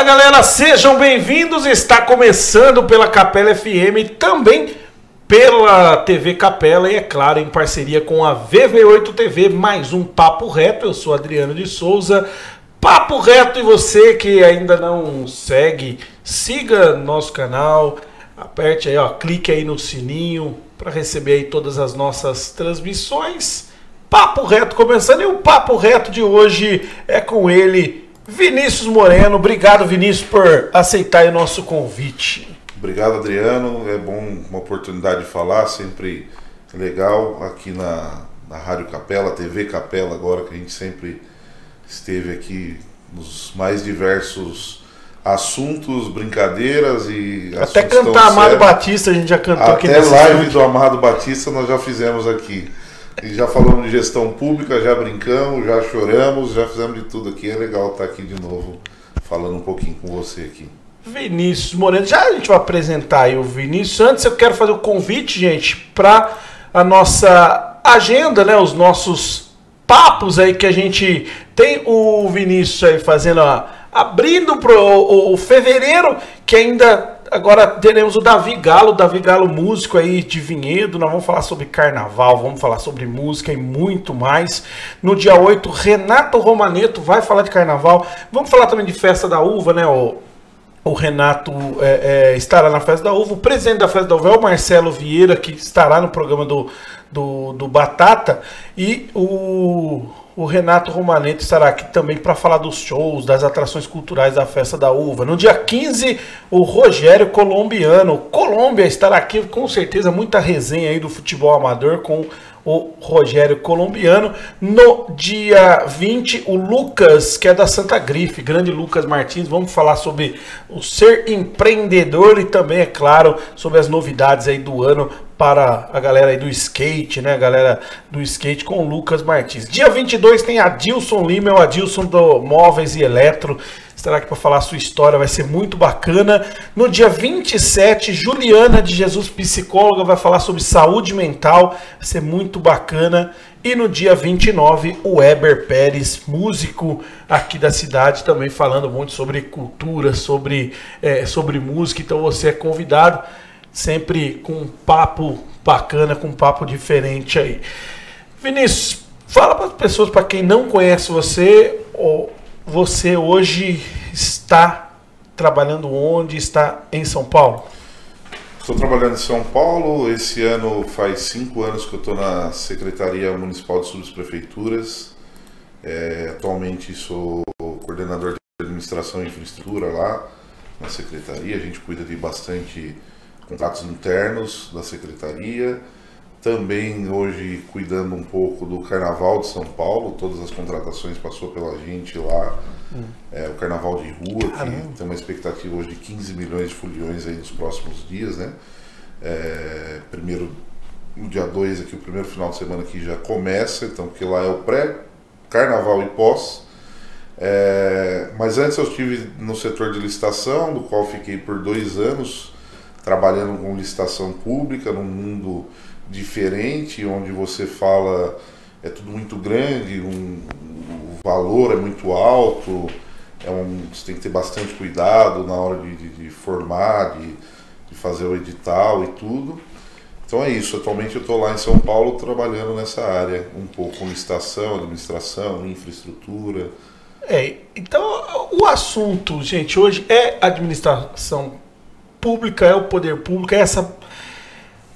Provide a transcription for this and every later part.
Galera, sejam bem-vindos. Está começando pela Capela FM, também pela TV Capela e, é claro, em parceria com a VV8 TV, mais um Papo Reto. Eu sou Adriano de Souza. Papo Reto, e você que ainda não segue, siga nosso canal, aperte aí, ó, clique aí no sininho para receber aí todas as nossas transmissões. Papo Reto começando, e o Papo Reto de hoje é com ele, Vinícius Moreno. Obrigado, Vinícius, por aceitar o nosso convite. Obrigado, Adriano. É bom uma oportunidade de falar, sempre legal aqui na Rádio Capela, TV Capela agora, que a gente sempre esteve aqui nos mais diversos assuntos, brincadeiras e até cantar Amado Batista a gente já cantou aqui. Até live do Amado Batista nós já fizemos aqui. E já falamos de gestão pública, já brincamos, já choramos, já fizemos de tudo aqui. É legal estar aqui de novo, falando um pouquinho com você aqui. Vinícius Moreno, já a gente vai apresentar aí o Vinícius. Antes eu quero fazer o convite, gente, para a nossa agenda, né? Os nossos papos aí que a gente tem. O Vinícius aí fazendo, abrindo para o fevereiro, que ainda... Agora teremos o Davi Galo músico aí de Vinhedo. Nós vamos falar sobre carnaval, vamos falar sobre música e muito mais. No dia 8, Renato Romaneto vai falar de carnaval. Vamos falar também de Festa da Uva, né? O Renato estará na Festa da Uva. O presidente da Festa da Uva é o Marcelo Vieira, que estará no programa do Batata. E o Renato Romaneto estará aqui também para falar dos shows, das atrações culturais da Festa da Uva. No dia 15, o Rogério Colombiano. O Colômbia estará aqui, com certeza, muita resenha aí do futebol amador com o Rogério Colombiano. No dia 20, o Lucas, que é da Santa Grife, grande Lucas Martins. Vamos falar sobre o ser empreendedor e também, é claro, sobre as novidades aí do ano para a galera aí do skate, né? A galera do skate com o Lucas Martins. Dia 22 tem Adilson Lima, o Adilson do Móveis e Eletro. Estará aqui para falar a sua história, vai ser muito bacana. No dia 27, Juliana de Jesus, psicóloga, vai falar sobre saúde mental, vai ser muito bacana. E no dia 29, o Weber Pérez, músico aqui da cidade, também falando muito sobre cultura, sobre música. Então você é convidado, sempre com um papo bacana, com um papo diferente aí. Vinícius, fala para as pessoas, para quem não conhece você, você hoje está trabalhando onde? Está em São Paulo? Estou trabalhando em São Paulo. Esse ano faz 5 anos que eu estou na Secretaria Municipal de Subprefeituras. Atualmente sou coordenador de administração e infraestrutura lá na Secretaria. A gente cuida de bastante contratos internos da Secretaria. Também hoje cuidando um pouco do Carnaval de São Paulo, todas as contratações passou pela gente lá. O Carnaval de Rua, que tem uma expectativa hoje de 15 milhões de foliões aí nos próximos dias, né? Primeiro, no dia 2 aqui, o primeiro final de semana aqui já começa, então, porque lá é o pré-carnaval e pós. Mas antes eu estive no setor de licitação, do qual fiquei por 2 anos, trabalhando com licitação pública, num mundo diferente, onde você fala, é tudo muito grande, o valor é muito alto, você tem que ter bastante cuidado na hora de formar, de fazer o edital e tudo. Então é isso, atualmente eu estou lá em São Paulo trabalhando nessa área, um pouco com licitação, administração, infraestrutura. Então o assunto, gente, hoje é administração pública, é o poder público, é essa...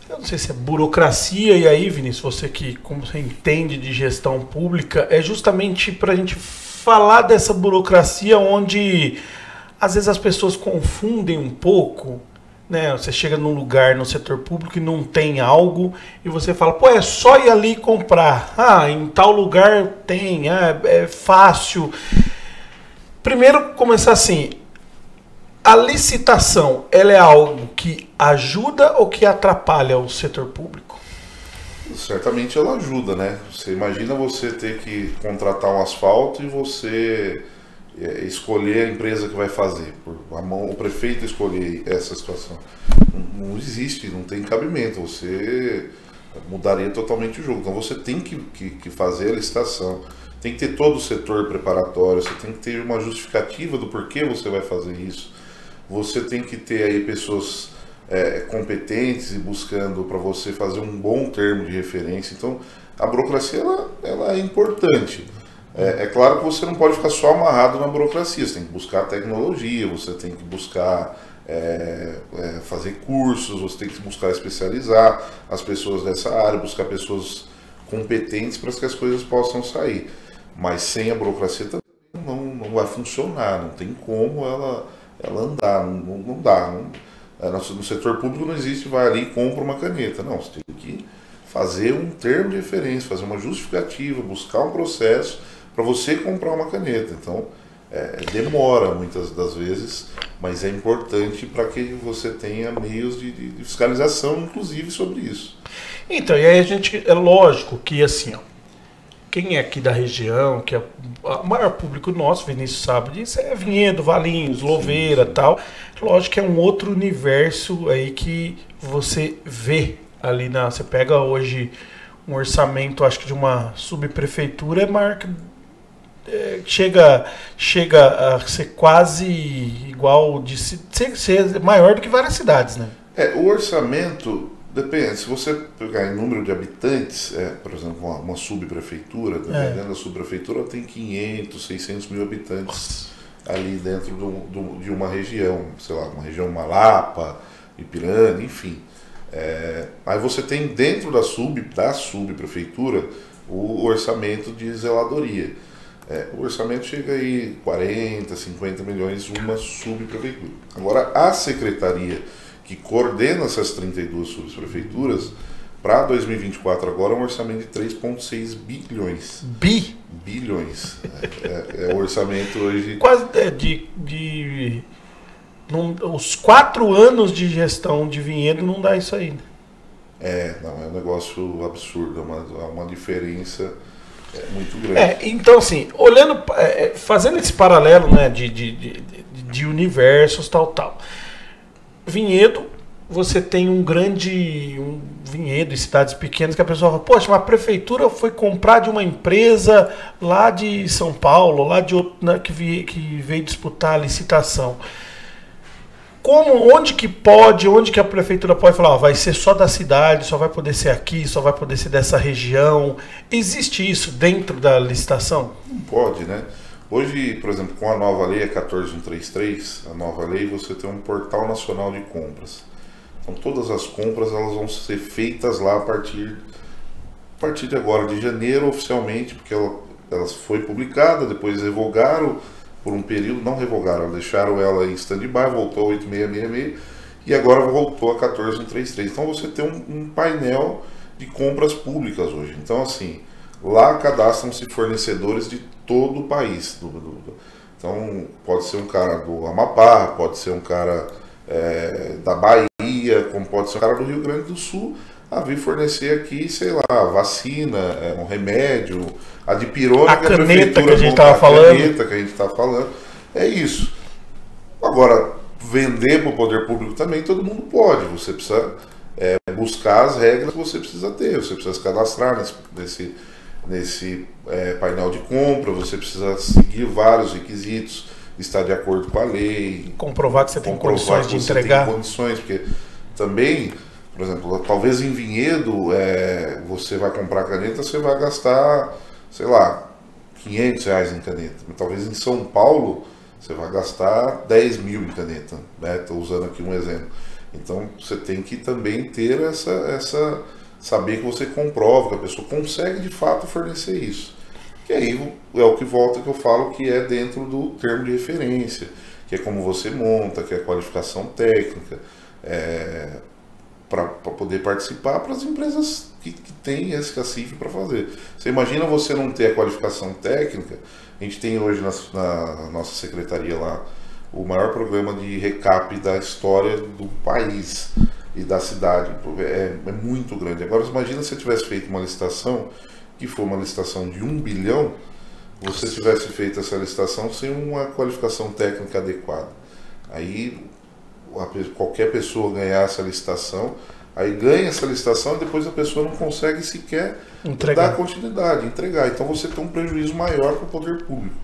Eu não sei se é burocracia, e aí, Vinícius, você que, como você entende de gestão pública, é justamente para a gente falar dessa burocracia onde às vezes as pessoas confundem um pouco, né? Você chega num lugar no setor público e não tem algo, e você fala, pô, é só ir ali comprar. Em tal lugar tem, é fácil. Primeiro, começar assim. A licitação, ela é algo que ajuda ou que atrapalha o setor público? Certamente ela ajuda, né? Você imagina você ter que contratar um asfalto e você escolher a empresa que vai fazer, o prefeito escolher essa situação. Não existe, não tem cabimento, você mudaria totalmente o jogo. Então você tem que fazer a licitação. tem que ter todo o setor preparatório, você tem que ter uma justificativa do porquê você vai fazer isso. Você tem que ter aí pessoas competentes e buscando para você fazer um bom termo de referência. Então, a burocracia ela é importante. É claro que você não pode ficar só amarrado na burocracia, você tem que buscar tecnologia, você tem que buscar fazer cursos, você tem que buscar especializar as pessoas dessa área, buscar pessoas competentes para que as coisas possam sair. Mas sem a burocracia também não vai funcionar, não tem como ela andar, não dá. No setor público não existe, vai ali e compra uma caneta. Não, você tem que fazer um termo de referência, fazer uma justificativa, buscar um processo para você comprar uma caneta. Então, demora muitas das vezes, mas é importante para que você tenha meios de fiscalização, inclusive, sobre isso. Então, e aí é lógico que assim, ó, quem é aqui da região, que é o maior público nosso, Vinícius sabe disso, é Vinhedo, Valinhos, Louveira e tal. Lógico que é um outro universo aí que você vê ali você pega hoje um orçamento, acho que de uma subprefeitura, chega a ser quase igual, ser maior do que várias cidades, né? O orçamento depende. Se você pegar em número de habitantes, por exemplo, uma subprefeitura, dependendo da subprefeitura, tem 500, 600 mil habitantes ali dentro de uma região, sei lá, uma região Malapa, Ipiranga, enfim. Aí você tem dentro da subprefeitura o orçamento de zeladoria. O orçamento chega aí 40, 50 milhões uma subprefeitura. Agora, a secretaria que coordena essas 32 subprefeituras, para 2024 agora é um orçamento de 3,6 bilhões. Bilhões. É o orçamento hoje... Quase os 4 anos de gestão de Vinhedo não dá isso aí. Não, é um negócio absurdo, há uma diferença muito grande. Então assim, olhando, fazendo esse paralelo, né, de universos, tal. Vinhedo, você tem um vinhedo em cidades pequenas que a pessoa fala, poxa, mas a prefeitura foi comprar de uma empresa lá de São Paulo, lá de outro, né, que veio disputar a licitação. Onde que a prefeitura pode falar, vai ser só da cidade, só vai poder ser aqui, só vai poder ser dessa região? Existe isso dentro da licitação? Não pode, né? Hoje, por exemplo, com a nova lei, a 14133, a nova lei, você tem um portal nacional de compras. Então todas as compras elas vão ser feitas lá a partir de agora, de janeiro, oficialmente, porque ela foi publicada, depois revogaram por um período, não revogaram, deixaram ela em stand-by, voltou a 8666 e agora voltou a 14133. Então você tem um painel de compras públicas hoje. Então assim, lá cadastram-se fornecedores de todo o país. Então pode ser um cara do Amapá, pode ser um cara da Bahia, como pode ser um cara do Rio Grande do Sul, a vir fornecer aqui, sei lá, vacina, um remédio, a dipirona, a caneta que a gente estava falando. A caneta que a gente está falando. É isso. Agora, vender para o poder público também todo mundo pode. Você precisa buscar as regras que você precisa ter. Você precisa se cadastrar nesse painel de compra, você precisa seguir vários requisitos, estar de acordo com a lei. Comprovar que você tem condições de entregar. Tem condições, porque também... Por exemplo, talvez em Vinhedo você vai comprar caneta, você vai gastar, sei lá, R$500 em caneta. Mas talvez em São Paulo você vai gastar 10 mil em caneta. Estou usando aqui um exemplo. Então você tem que também ter saber que você comprova, que a pessoa consegue de fato fornecer isso. Que aí é o que volta que eu falo que é dentro do termo de referência, que é como você monta, que é a qualificação técnica. Para poder participar para as empresas que têm esse cacife para fazer. Você imagina você não ter a qualificação técnica? A gente tem hoje na nossa secretaria lá o maior programa de recap da história do país e da cidade. É muito grande. Agora imagina se você tivesse feito uma licitação, que foi uma licitação de 1 bilhão, você tivesse feito essa licitação sem uma qualificação técnica adequada. Aí qualquer pessoa ganhar essa licitação, Aí ganha essa licitação e depois a pessoa não consegue sequer dar continuidade, entregar. Então você tem um prejuízo maior para o poder público,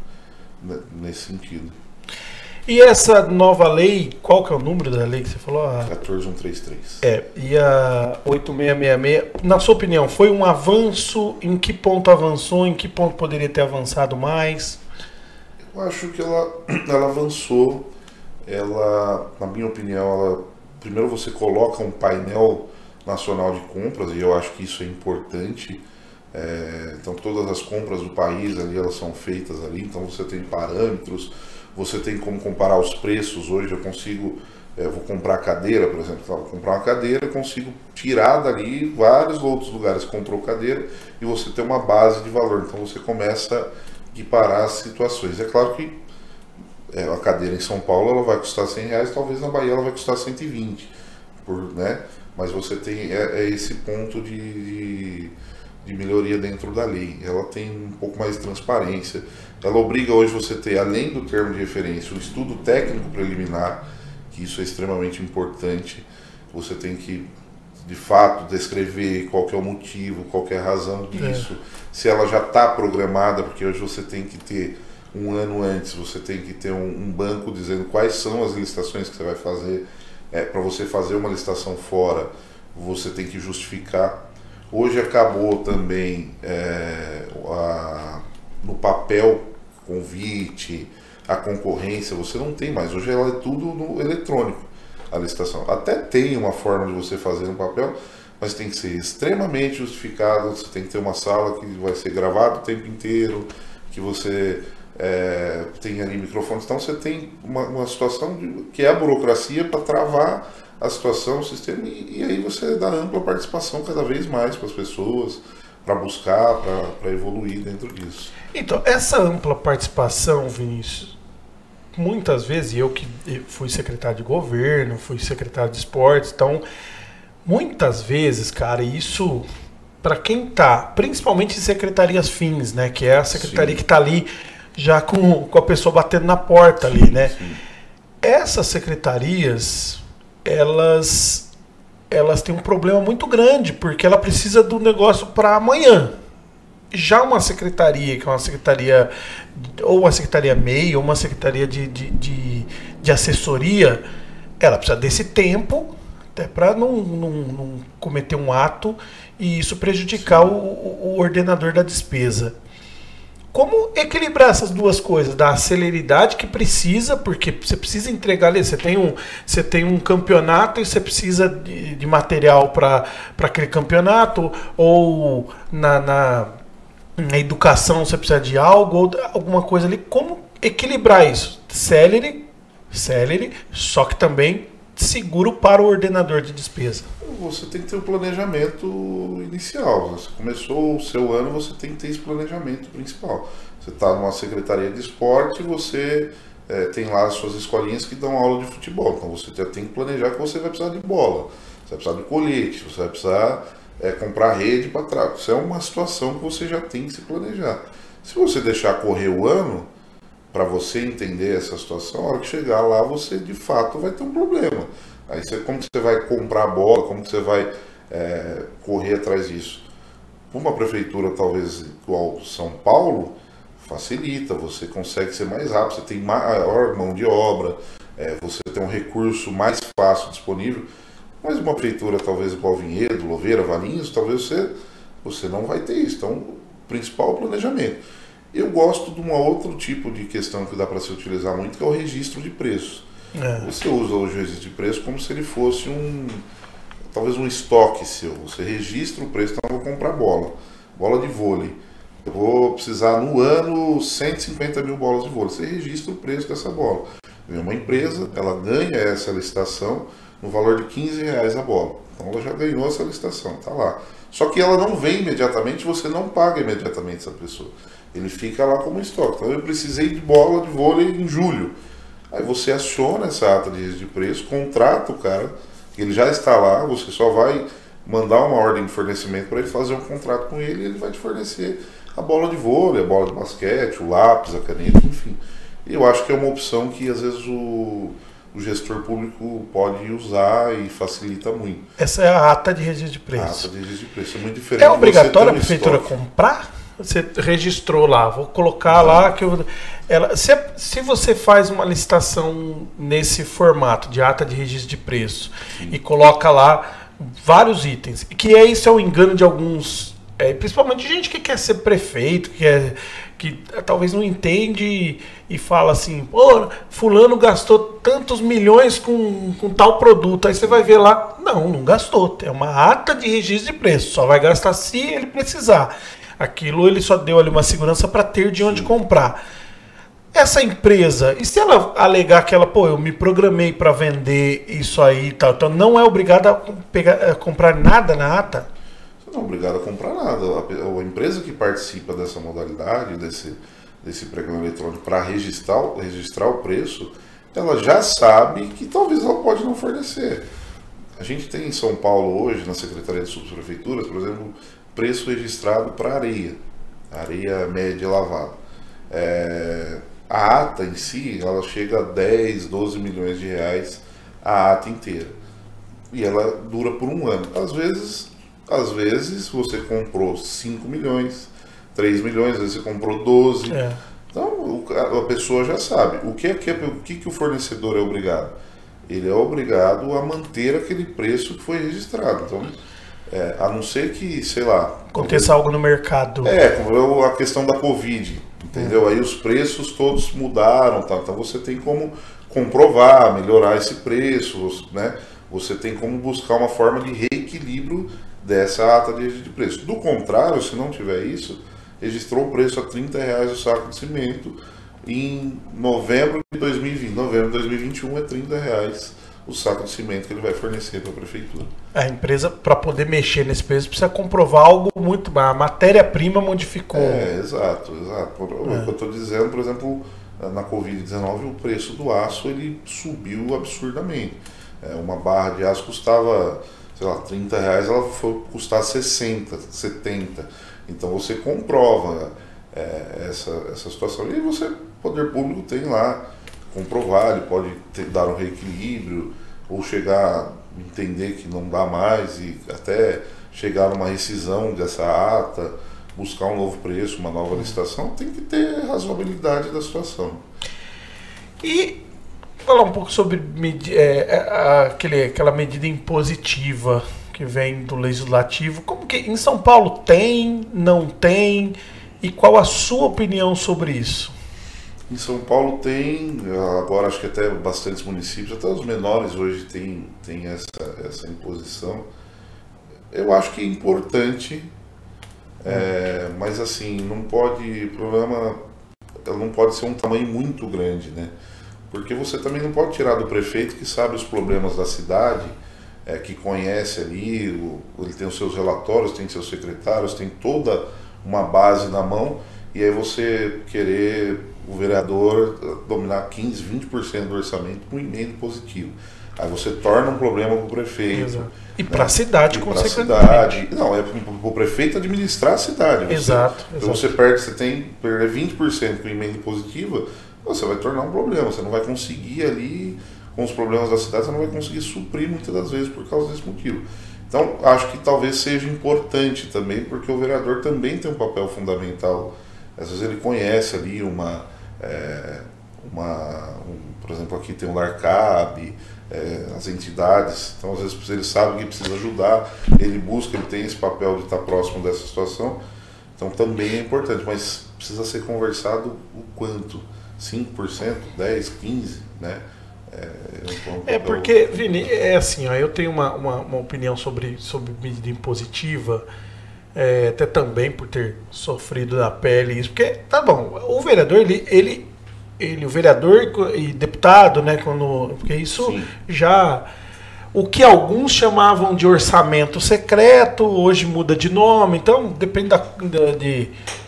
né, nesse sentido. E essa nova lei, qual que é o número da lei que você falou? 14133. E a 8666, na sua opinião, foi um avanço? Em que ponto avançou? Em que ponto poderia ter avançado mais? Eu acho que ela avançou. Ela, na minha opinião, primeiro você coloca um painel nacional de compras, e eu acho que isso é importante. Então todas as compras do país ali, elas são feitas ali, então você tem parâmetros, você tem como comparar os preços. Hoje eu consigo, vou comprar cadeira, por exemplo, vou comprar uma cadeira, eu consigo tirar dali vários outros lugares que comprou cadeira e você tem uma base de valor, então você começa a equiparar as situações. É claro que a cadeira em São Paulo ela vai custar R$100, talvez na Bahia ela vai custar 120, né? Mas você tem esse ponto de melhoria dentro da lei. Ela tem um pouco mais de transparência. Ela obriga hoje você ter, além do termo de referência, um estudo técnico preliminar, que isso é extremamente importante. Você tem que, de fato, descrever qual que é o motivo, qual que é a razão disso, se ela já está programada, porque hoje você tem que ter, um ano antes, você tem que ter um banco dizendo quais são as licitações que você vai fazer. Para você fazer uma licitação fora, você tem que justificar. Hoje acabou também no papel, convite, a concorrência, você não tem mais. Hoje ela é tudo no eletrônico, a licitação. Até tem uma forma de você fazer no papel, mas tem que ser extremamente justificado. Você tem que ter uma sala que vai ser gravada o tempo inteiro, que você tem ali microfones. Então você tem uma situação que é a burocracia para travar a situação, o sistema, e aí você dá ampla participação cada vez mais para as pessoas, para buscar, para evoluir dentro disso. Então, essa ampla participação, Vinícius, muitas vezes, eu que fui secretário de governo, fui secretário de esportes, então, muitas vezes, cara, isso, para quem tá, principalmente em secretarias fins, né, que é a secretaria que tá ali já com a pessoa batendo na porta ali, né? Sim. Essas secretarias, elas têm um problema muito grande, porque ela precisa do negócio para amanhã. Já uma secretaria, que é uma secretaria, ou uma secretaria MEI, ou uma secretaria de assessoria, ela precisa desse tempo até para não cometer um ato e isso prejudicar o ordenador da despesa. Como equilibrar essas duas coisas? Da celeridade que precisa, porque você precisa entregar ali, você tem um campeonato e você precisa de material para aquele campeonato, ou na educação você precisa de algo, ou alguma coisa ali. Como equilibrar isso? Celery, só que também seguro para o ordenador de despesa. Você tem que ter um planejamento inicial. Você começou o seu ano, você tem que ter esse planejamento principal. Você está numa secretaria de esporte, você tem lá as suas escolinhas que dão aula de futebol. Então você já tem que planejar que você vai precisar de bola, você vai precisar de colete, você vai precisar comprar rede para trás. Isso é uma situação que você já tem que se planejar. Se você deixar correr o ano, para você entender essa situação, a hora que chegar lá, você de fato vai ter um problema. Aí como que você vai comprar a bola, como que você vai correr atrás disso? Uma prefeitura talvez igual São Paulo, facilita, você consegue ser mais rápido, você tem maior mão de obra, você tem um recurso mais fácil disponível, mas uma prefeitura talvez igual Vinhedo, Louveira, Valinhos, talvez você não vai ter isso. Então, o principal é o planejamento. Eu gosto de um outro tipo de questão que dá para se utilizar muito, que é o registro de preço. Você usa hoje o registro de preço como se ele fosse talvez um estoque seu. Você registra o preço, então eu vou comprar bola de vôlei. Eu vou precisar no ano 150 mil bolas de vôlei. Você registra o preço dessa bola. Vem uma empresa, ela ganha essa licitação no valor de R$15 a bola. Então ela já ganhou essa licitação, está lá. Só que ela não vem imediatamente, você não paga imediatamente essa pessoa. Ele fica lá como estoque. Então eu precisei de bola de vôlei em julho. Aí você aciona essa ata de registro de preço, contrata o cara, ele já está lá, você só vai mandar uma ordem de fornecimento para ele fazer um contrato com ele e ele vai te fornecer a bola de vôlei, a bola de basquete, o lápis, a caneta, enfim. Eu acho que é uma opção que às vezes o gestor público pode usar e facilita muito. Essa é a ata de registro de preço. A ata de registro de preço é muito diferente. É obrigatório a prefeitura comprar? Você registrou lá, vou colocar lá que se você faz uma licitação nesse formato de ata de registro de preço e coloca lá vários itens, que isso é o engano de alguns, principalmente gente que quer ser prefeito, que talvez não entende e fala assim, pô, fulano gastou tantos milhões com tal produto, aí você vai ver lá, não gastou, é uma ata de registro de preço, só vai gastar se ele precisar. Aquilo ele só deu ali uma segurança para ter de onde comprar. Essa empresa, e se ela alegar que ela, eu me programei para vender isso aí e tal, então não é obrigada a comprar nada na ata? Você não é obrigado a comprar nada. A empresa que participa dessa modalidade, desse pregão eletrônico para registrar o preço, ela já sabe que talvez ela pode não fornecer. A gente tem em São Paulo hoje, na Secretaria de Subprefeituras, por exemplo, preço registrado para areia média lavada. A ata em si, ela chega a 10, 12 milhões de reais a ata inteira. E ela dura por um ano. Às vezes você comprou 5 milhões, 3 milhões, às vezes você comprou 12. Então a pessoa já sabe. O que o fornecedor é obrigado? Ele é obrigado a manter aquele preço que foi registrado. Então, a não ser que, sei lá... aconteça algo no mercado. Como a questão da Covid, entendeu? Aí os preços todos mudaram, tá? Então você tem como comprovar, melhorar esse preço, né? Você tem como buscar uma forma de reequilíbrio dessa ata de registro de preço. Do contrário, se não tiver isso, registrou o preço a R$30 o saco de cimento em novembro de 2020. Novembro de 2021 é R$30 o saco de cimento que ele vai fornecer para a prefeitura. A empresa, para poder mexer nesse preço, precisa comprovar algo muito... A matéria-prima modificou. Exato. O que eu estou dizendo, por exemplo, na Covid-19, o preço do aço ele subiu absurdamente. Uma barra de aço custava, sei lá, R$30, ela foi custar 60, 70. Então você comprova essa situação. E você, poder público, tem lá comprovar, ele pode dar um reequilíbrio ou chegar a entender que não dá mais e até chegar numa rescisão dessa ata, buscar um novo preço, uma nova licitação. Tem que ter razoabilidade da situação. E falar um pouco sobre aquela medida impositiva que vem do Legislativo. Como que em São Paulo tem, não tem? E qual a sua opinião sobre isso? Em São Paulo tem, agora acho que até bastantes municípios, até os menores hoje tem essa imposição. Eu acho que é importante, mas assim, o problema não pode ser um tamanho muito grande, né? Porque você também não pode tirar do prefeito que sabe os problemas da cidade, que conhece ali, ele tem os seus relatórios, tem seus secretários, tem toda uma base na mão, e aí você querer o vereador dominar 15, 20% do orçamento com emenda positiva. Aí você torna um problema para o prefeito. Exato. E para a cidade, consequentemente. Não, é para o prefeito administrar a cidade. Exato. Então você perde 20% com emenda positiva, você vai tornar um problema. Você não vai conseguir ali, com os problemas da cidade, você não vai conseguir suprir muitas das vezes por causa desse motivo. Então, acho que talvez seja importante também, porque o vereador também tem um papel fundamental. Às vezes ele conhece ali por exemplo, aqui tem o LARCAB, as entidades, então às vezes ele sabe que precisa ajudar, ele tem esse papel de estar próximo dessa situação, então também é importante, mas precisa ser conversado o quanto? 5%, 10%, 15%, né? Porque, Vini, assim, eu tenho uma opinião sobre medida impositiva, até também por ter sofrido na pele isso, porque, tá bom, o vereador, o vereador e deputado, né, porque isso Sim. já... O que alguns chamavam de orçamento secreto, hoje muda de nome, então depende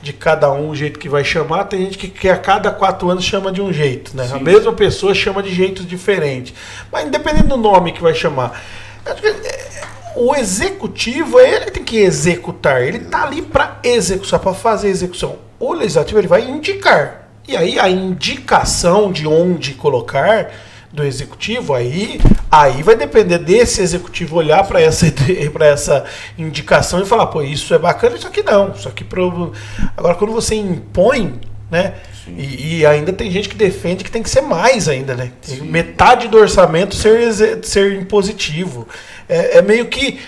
de cada um o jeito que vai chamar. Tem gente que a cada 4 anos chama de um jeito, né? Sim. A mesma pessoa chama de jeitos diferentes. Mas independente do nome que vai chamar, o executivo, ele tem que executar, ele está ali para executar, para fazer a execução. O legislativo ele vai indicar. E aí a indicação de onde colocar do executivo, aí vai depender desse executivo olhar para essa indicação e falar, pô, isso é bacana, isso aqui não, isso aqui agora quando você impõe, né? E ainda tem gente que defende que tem que ser mais ainda, né? Metade do orçamento ser impositivo. É meio que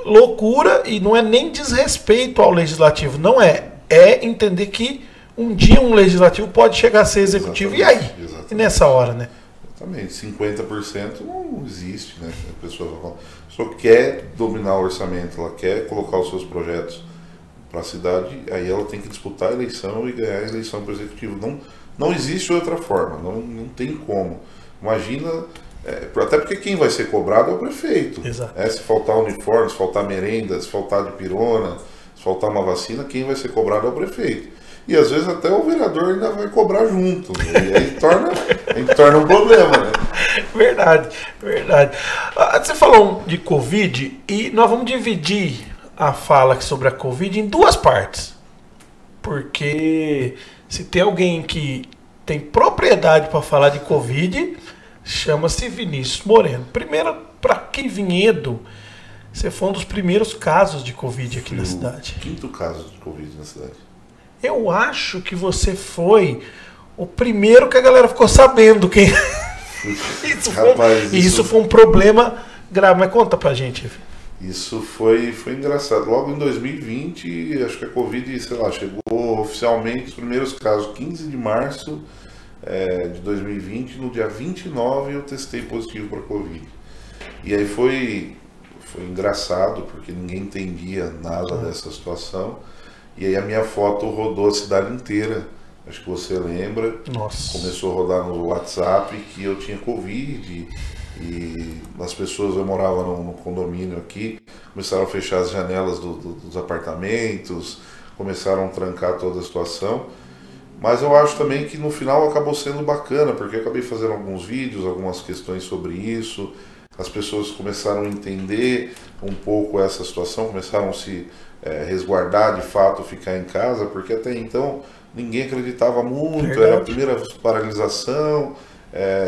loucura, e não é nem desrespeito ao legislativo, não é. É entender que um dia um legislativo pode chegar a ser executivo. Exatamente, e aí? Exatamente. E nessa hora, né? Exatamente. 50% não existe, né? A pessoa quer dominar o orçamento, ela quer colocar os seus projetos para a cidade, aí ela tem que disputar a eleição e ganhar a eleição para o executivo. Não existe outra forma, não tem como. Imagina, até porque quem vai ser cobrado é o prefeito. Se faltar uniforme, se faltar merenda, se faltar dipirona, se faltar uma vacina, quem vai ser cobrado é o prefeito. E às vezes até o vereador ainda vai cobrar junto. Né? E aí torna um problema, né? Verdade. Você falou de Covid e nós vamos dividir a fala sobre a Covid em duas partes. Porque se tem alguém que tem propriedade para falar de Covid, chama-se Vinícius Moreno. Primeiro, para que Vinhedo, você foi um dos primeiros casos de Covid aqui na cidade. O 5º caso de Covid na cidade. Eu acho que você foi o primeiro que a galera ficou sabendo quem. Isso foi um problema grave. Mas conta pra gente. Isso foi engraçado. Logo em 2020, acho que a Covid, chegou oficialmente os primeiros casos, 15 de março de 2020. No dia 29 eu testei positivo para Covid. E aí foi engraçado, porque ninguém entendia nada dessa situação. E aí a minha foto rodou a cidade inteira. Acho que você lembra. Nossa. Começou a rodar no WhatsApp que eu tinha Covid. E as pessoas, eu morava no condomínio aqui, começaram a fechar as janelas dos apartamentos, começaram a trancar toda a situação. Mas eu acho também que no final acabou sendo bacana, porque eu acabei fazendo alguns vídeos, algumas questões sobre isso. As pessoas começaram a entender um pouco essa situação, começaram a se resguardar de fato, ficar em casa, porque até então ninguém acreditava muito. Verdade. Era a primeira paralisação,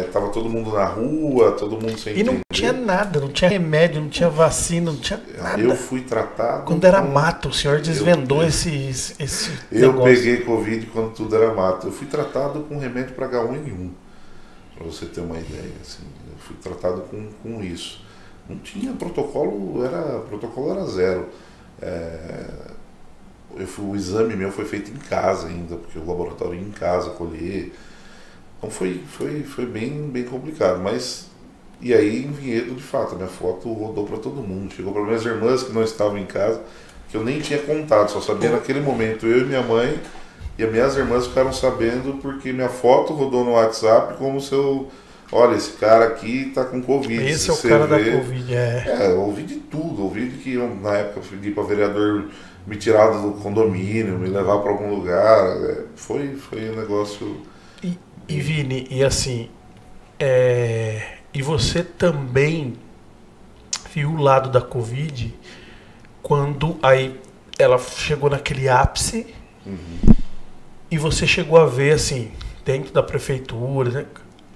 estava todo mundo na rua, todo mundo sem entender. E não tinha nada, não tinha remédio, não tinha vacina, não tinha nada. Eu fui tratado... Quando era mato, o senhor desvendou esse Eu negócio. Peguei Covid quando tudo era mato. Eu fui tratado com remédio para H1N1, para você ter uma ideia. Assim, eu fui tratado com isso. Não tinha protocolo, era zero. O exame meu foi feito em casa ainda, porque o laboratório ia em casa colher. Então foi bem complicado, mas... E aí em Vinhedo, de fato, a minha foto rodou para todo mundo. Chegou para minhas irmãs que não estavam em casa, que eu nem tinha contato, só sabia naquele momento. Eu e minha mãe e as minhas irmãs ficaram sabendo porque minha foto rodou no WhatsApp como se eu... Olha, esse cara aqui tá com Covid. Esse é o cara da Covid, eu ouvi de tudo. Ouvi de que na época eu pedi para vereador me tirar do condomínio, me levar para algum lugar. Foi um negócio... E Vini, e assim, e você também viu o lado da Covid quando aí ela chegou naquele ápice, e você chegou a ver, assim, dentro da prefeitura, né,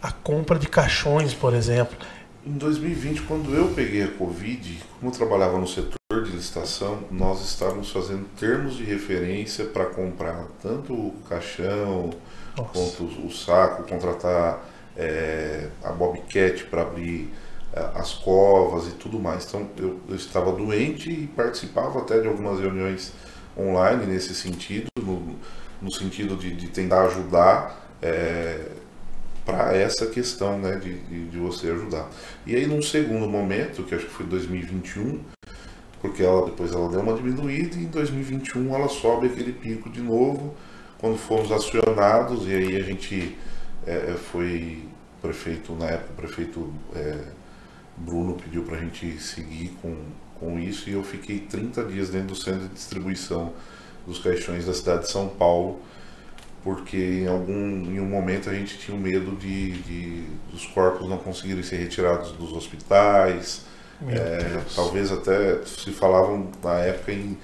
a compra de caixões, por exemplo. Em 2020, quando eu peguei a Covid, como eu trabalhava no setor de licitação, nós estávamos fazendo termos de referência para comprar tanto o caixão... Nossa. Quanto o saco, contratar a Bobcat para abrir as covas e tudo mais. Então eu estava doente e participava até de algumas reuniões online nesse sentido, no sentido de tentar ajudar para essa questão, né, de você ajudar. E aí num segundo momento, que acho que foi 2021, porque depois ela deu uma diminuída, e em 2021 ela sobe aquele pico de novo, quando fomos acionados, e aí a gente foi, prefeito, na época o prefeito Bruno pediu para a gente seguir com isso, e eu fiquei 30 dias dentro do centro de distribuição dos caixões da cidade de São Paulo, porque em um momento a gente tinha medo dos corpos não conseguirem ser retirados dos hospitais, talvez até se falavam na época em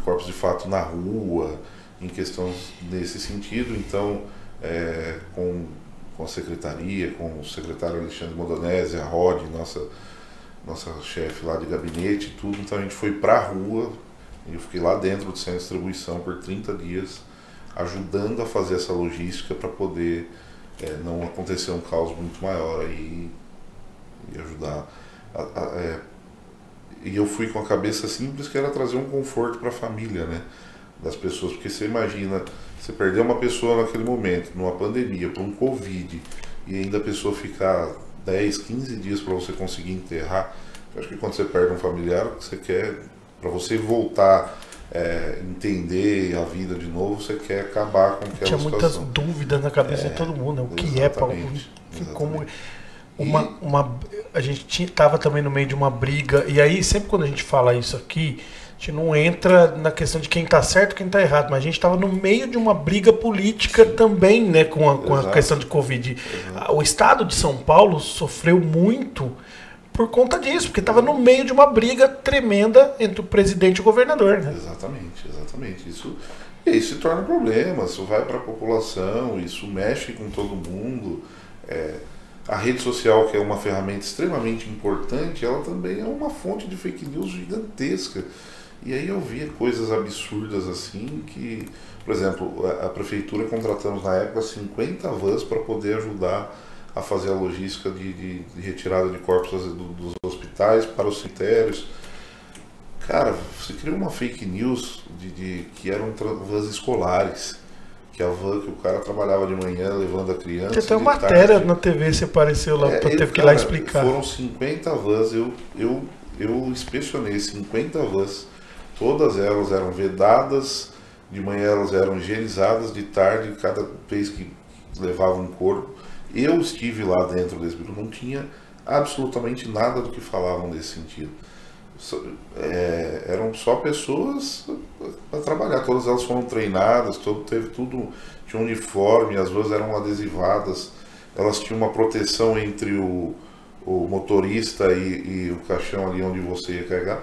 corpos de fato na rua, em questões nesse sentido. Então, com com a secretaria, com o secretário Alexandre Modonese, a Rod, nossa chefe lá de gabinete e tudo. Então a gente foi para a rua, eu fiquei lá dentro do centro de distribuição por 30 dias, ajudando a fazer essa logística para poder não acontecer um caos muito maior aí e ajudar. E eu fui com a cabeça simples, que era trazer um conforto para a família, né, das pessoas, porque você imagina, você perder uma pessoa naquele momento, numa pandemia, por um Covid, e ainda a pessoa ficar 10, 15 dias para você conseguir enterrar. Eu acho que quando você perde um familiar, o que você quer, para você voltar entender a vida de novo, você quer acabar com aquela situação. Tinha muitas dúvidas na cabeça de todo mundo, né? O que é Paulo? Como a gente estava também no meio de uma briga, e aí sempre quando a gente fala isso aqui, a gente não entra na questão de quem está certo e quem está errado, mas a gente estava no meio de uma briga política também, né, com a questão de Covid. O estado de São Paulo sofreu muito por conta disso, porque estava no meio de uma briga tremenda entre o presidente e o governador. Né? Exatamente. Isso se torna problema, isso vai para a população, isso mexe com todo mundo. A rede social, que é uma ferramenta extremamente importante, ela também é uma fonte de fake news gigantesca. E aí eu via coisas absurdas assim, que, por exemplo, a prefeitura contratamos na época 50 vans para poder ajudar a fazer a logística de retirada de corpos dos hospitais para os cemitérios. Cara, você criou uma fake news que eram vans escolares, que a van que o cara trabalhava de manhã levando a criança. Tem até uma matéria na TV, você apareceu lá, teve que ir lá explicar. Foram 50 vans, eu inspecionei 50 vans, todas elas eram vedadas, de manhã elas eram higienizadas, de tarde, cada vez que levava um corpo. Eu estive lá dentro desse grupo, não tinha absolutamente nada do que falavam nesse sentido. Eram só pessoas para trabalhar, todas elas foram treinadas, teve tudo, tinha um uniforme, as duas eram adesivadas, elas tinham uma proteção entre o motorista e o caixão ali onde você ia carregar.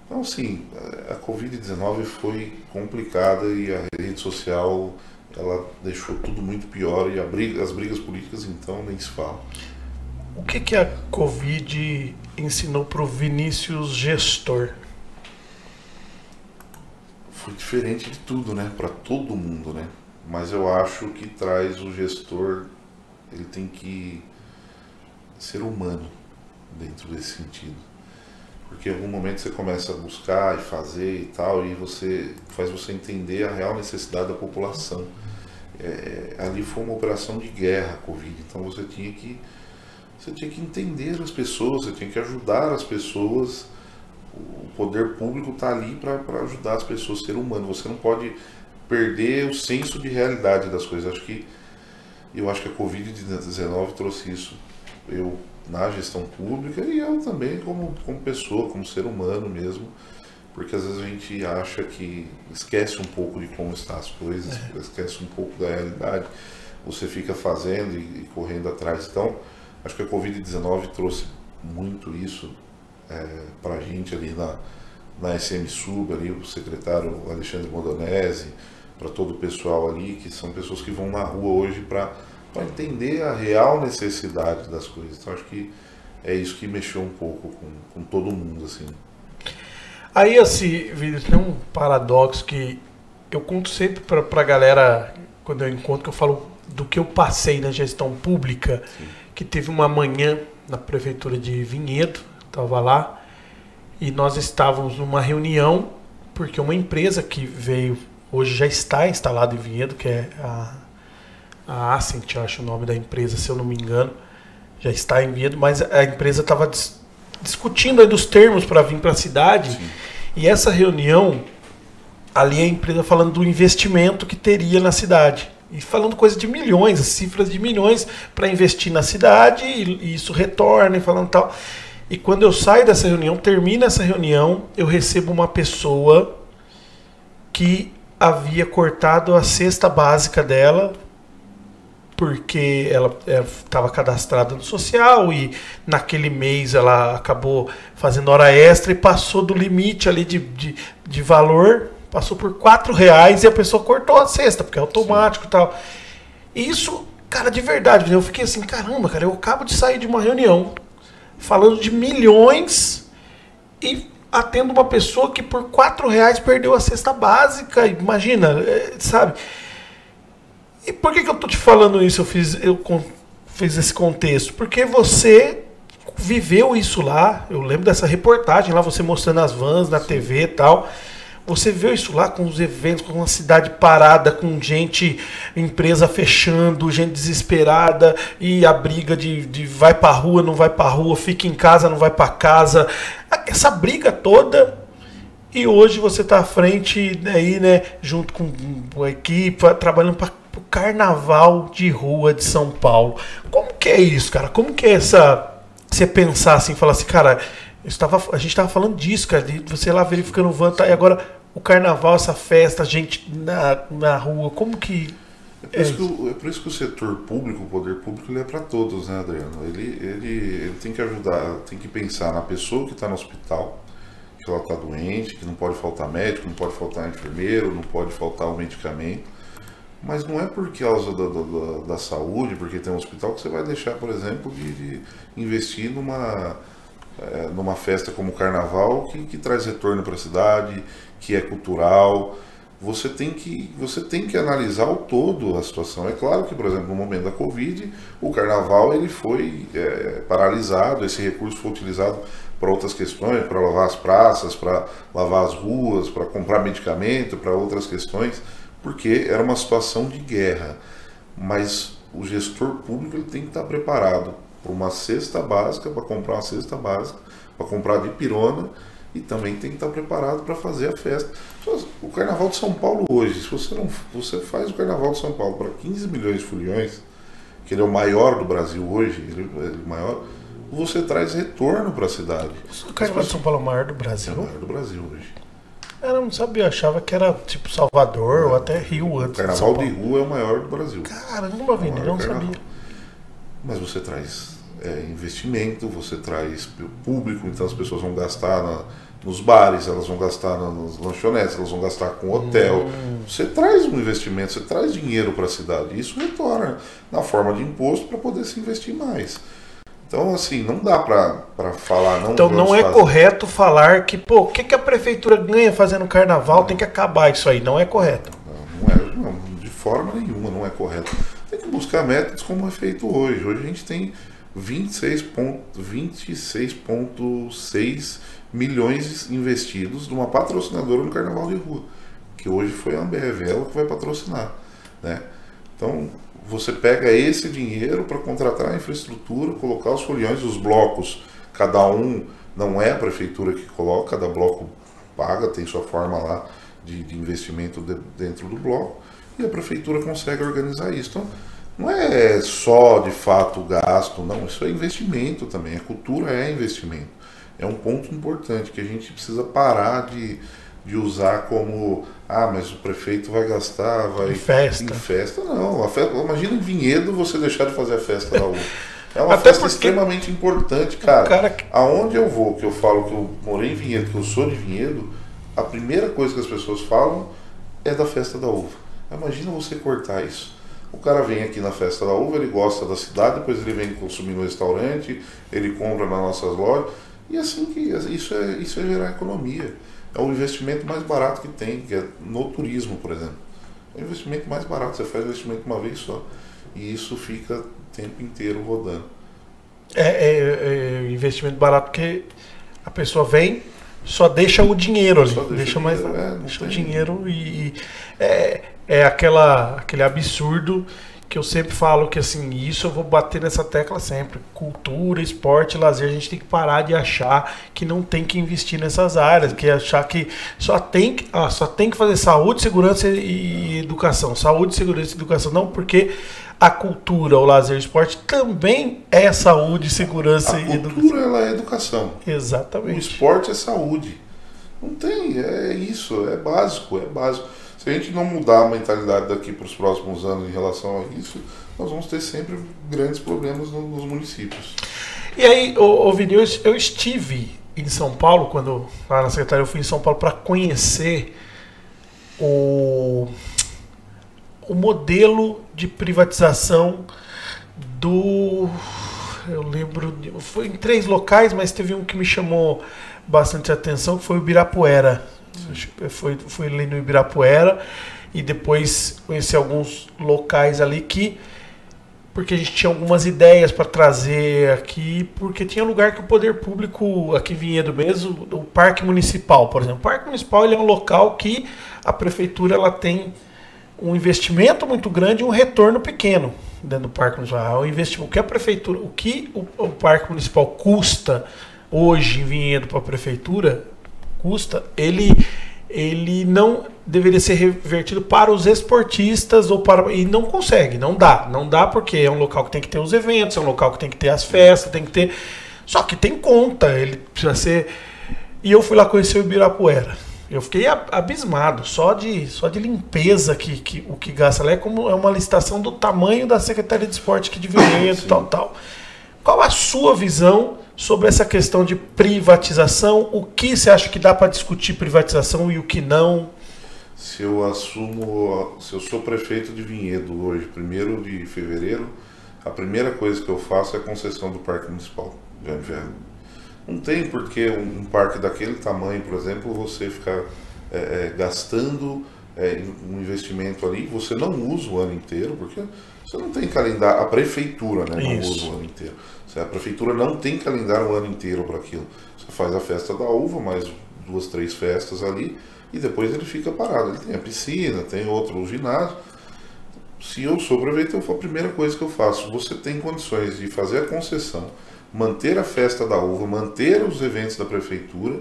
Então, assim, a Covid-19 foi complicada e a rede social, ela deixou tudo muito pior, e as brigas políticas, então, nem se fala. O que a Covid ensinou para o Vinícius gestor? Foi diferente de tudo, né? Para todo mundo, né? Mas eu acho que traz o gestor, ele tem que ser humano dentro desse sentido. Porque em algum momento você começa a buscar e fazer e tal, e faz você entender a real necessidade da população. Ali foi uma operação de guerra, a Covid, então você tinha que entender as pessoas, você tinha que ajudar as pessoas. O poder público está ali para ajudar as pessoas a ser humano. Você não pode perder o senso de realidade das coisas. Eu acho que a Covid-19 trouxe isso. Eu na gestão pública e eu também como pessoa, como ser humano mesmo, porque às vezes a gente acha que esquece um pouco de como estão as coisas, esquece um pouco da realidade, você fica fazendo e correndo atrás. Então, acho que a Covid-19 trouxe muito isso para a gente ali na SM Sub, ali, o secretário Alexandre Modonese, para todo o pessoal ali, que são pessoas que vão na rua hoje para entender a real necessidade das coisas. Então acho que é isso que mexeu um pouco com todo mundo, assim. Aí, assim, Vinícius, tem um paradoxo que eu conto sempre pra galera, quando eu encontro, que eu falo do que eu passei na gestão pública. Sim. Que teve uma manhã na prefeitura de Vinhedo, estava lá, e nós estávamos numa reunião, porque uma empresa que veio, hoje já está instalada em Vinhedo, que é a Ascent, eu acho o nome da empresa, se eu não me engano, já está em Vinhedo, mas a empresa estava discutindo aí dos termos para vir para a cidade. Sim. E essa reunião, ali a empresa falando do investimento que teria na cidade. E falando coisa de milhões, cifras de milhões para investir na cidade, e isso retorna, e falando tal. E quando eu saio dessa reunião, termina essa reunião, eu recebo uma pessoa que havia cortado a cesta básica dela, porque ela estava cadastrada no social e naquele mês ela acabou fazendo hora extra e passou do limite ali de valor, passou por R$4 e a pessoa cortou a cesta, porque é automático. Sim. E tal. Isso, cara, de verdade, eu fiquei assim, caramba, cara, eu acabo de sair de uma reunião falando de milhões e atendo uma pessoa que por R$4 perdeu a cesta básica, imagina, sabe? E por que eu tô te falando isso? Eu fiz esse contexto? Porque você viveu isso lá, eu lembro dessa reportagem lá, você mostrando as vans na TV e tal. Você viu isso lá com os eventos, com uma cidade parada, com gente, empresa fechando, gente desesperada e a briga de vai pra rua, não vai pra rua, fica em casa, não vai pra casa. Essa briga toda. E hoje você tá à frente aí, né, junto com a equipe, trabalhando para o Carnaval de Rua de São Paulo. Como que é isso, cara? Como que é essa... Você pensar assim, falar assim, cara... A gente estava falando disso, cara, de você lá verificando o van, tá, e agora o carnaval, essa festa, a gente na rua, como que... É por isso que o setor público, o poder público, ele é para todos, né, Adriano? Ele tem que ajudar, tem que pensar na pessoa que está no hospital, que ela está doente, que não pode faltar médico, não pode faltar enfermeiro, não pode faltar o medicamento. Mas não é por causa da saúde, porque tem um hospital, que você vai deixar, por exemplo, de investir numa festa como o Carnaval, que traz retorno para a cidade, que é cultural. Você tem que analisar o todo a situação. É claro que, por exemplo, no momento da Covid, o Carnaval ele foi paralisado, esse recurso foi utilizado para outras questões, para lavar as praças, para lavar as ruas, para comprar medicamento, para outras questões, porque era uma situação de guerra. Mas o gestor público ele tem que estar preparado para uma cesta básica, para comprar uma cesta básica, para comprar de pirona, e também tem que estar preparado para fazer a festa. O Carnaval de São Paulo hoje, se você faz o Carnaval de São Paulo para 15 milhões de foliões, que ele é o maior do Brasil hoje, ele é maior, você traz retorno para a cidade. O Carnaval de São Paulo é o maior do Brasil? É o maior do Brasil hoje. Eu não sabia, achava que era tipo Salvador ou até Rio antes. O Carnaval de Rua é o maior do Brasil. Caramba, Vini, não sabia. Mas você traz investimento, você traz público, então as pessoas vão gastar nos bares, elas vão gastar nas lanchonetes, elas vão gastar com hotel. Você traz um investimento, você traz dinheiro para a cidade, isso retorna na forma de imposto para poder se investir mais. Então, assim, não dá para falar... Então não é correto falar que, pô, o que a prefeitura ganha fazendo carnaval, tem que acabar isso aí, não é correto. Não, de forma nenhuma não é correto. Tem que buscar métodos como é feito hoje. Hoje a gente tem 26,6 milhões investidos numa patrocinadora no Carnaval de Rua, que hoje foi a Ambev, ela que vai patrocinar, né? Então, você pega esse dinheiro para contratar a infraestrutura, colocar os foliões, os blocos, cada um, não é a prefeitura que coloca, cada bloco paga, tem sua forma lá de investimento dentro do bloco, e a prefeitura consegue organizar isso. Então, não é só de fato gasto, não, isso é investimento também, a cultura é investimento. É um ponto importante que a gente precisa parar de usar como, mas o prefeito vai gastar, vai... Em festa. Em festa, não. Imagina em Vinhedo você deixar de fazer a festa na rua. É uma festa extremamente importante, cara. Aonde eu vou, que eu falo que eu morei em Vinhedo, que eu sou de Vinhedo, a primeira coisa que as pessoas falam é da festa da uva. Imagina você cortar isso. O cara vem aqui na festa da uva, ele gosta da cidade, depois ele vem consumir no restaurante, ele compra nas nossas lojas, e assim que isso é gerar economia. É o investimento mais barato que tem, que é no turismo, por exemplo. É o investimento mais barato, você faz o investimento uma vez só. E isso fica o tempo inteiro rodando. É investimento barato porque a pessoa vem, só deixa o dinheiro ali. Deixa o dinheiro e aquele absurdo que eu sempre falo que assim, isso eu vou bater nessa tecla sempre. Cultura, esporte, lazer, a gente tem que parar de achar que não tem que investir nessas áreas, que achar que só tem que fazer saúde, segurança e educação. Saúde, segurança e educação. Não, porque a cultura, o lazer e o esporte também é saúde, segurança e educação. A cultura, ela é educação. Exatamente. O esporte é saúde. Não tem, é isso, é básico, Se a gente não mudar a mentalidade daqui para os próximos anos em relação a isso, nós vamos ter sempre grandes problemas nos municípios. E aí, Vini, eu estive em São Paulo, quando lá na Secretaria eu fui em São Paulo para conhecer o o modelo de privatização eu lembro, foi em 3 locais, mas teve um que me chamou bastante atenção, que foi o Ibirapuera. Foi ali no Ibirapuera e depois conheci alguns locais ali porque a gente tinha algumas ideias para trazer aqui, porque tinha lugar que o poder público, aqui em Vinhedo mesmo, o Parque Municipal, por exemplo. O Parque Municipal ele é um local que a prefeitura ela tem um investimento muito grande e um retorno pequeno dentro do Parque Municipal. O investimento, o que o Parque Municipal custa hoje em Vinhedo para a prefeitura, ele não deveria ser revertido para os esportistas e não consegue, não dá porque é um local que tem que ter os eventos, é um local que tem que ter as festas, tem que ter, só que tem conta, ele precisa ser. E eu fui lá conhecer o Ibirapuera, eu fiquei abismado só de limpeza o que gasta lá, é uma licitação do tamanho da Secretaria de Esporte aqui de Vinhedo, tal. Qual a sua visão sobre essa questão de privatização? O que você acha que dá para discutir privatização e o que não? Se eu sou prefeito de Vinhedo hoje, 1º de fevereiro, a primeira coisa que eu faço é a concessão do Parque Municipal de Inverno. Não tem por que um parque daquele tamanho, por exemplo, você ficar gastando um investimento ali, você não usa o ano inteiro, porque você não tem calendário, a prefeitura não usa o ano inteiro. A prefeitura não tem calendário o ano inteiro para aquilo. Você faz a festa da uva, mais 2, 3 festas ali, e depois ele fica parado. Ele tem a piscina, tem outro ginásio. Se eu sou prefeito, a primeira coisa que eu faço, você tem condições de fazer a concessão, manter a festa da uva, manter os eventos da prefeitura,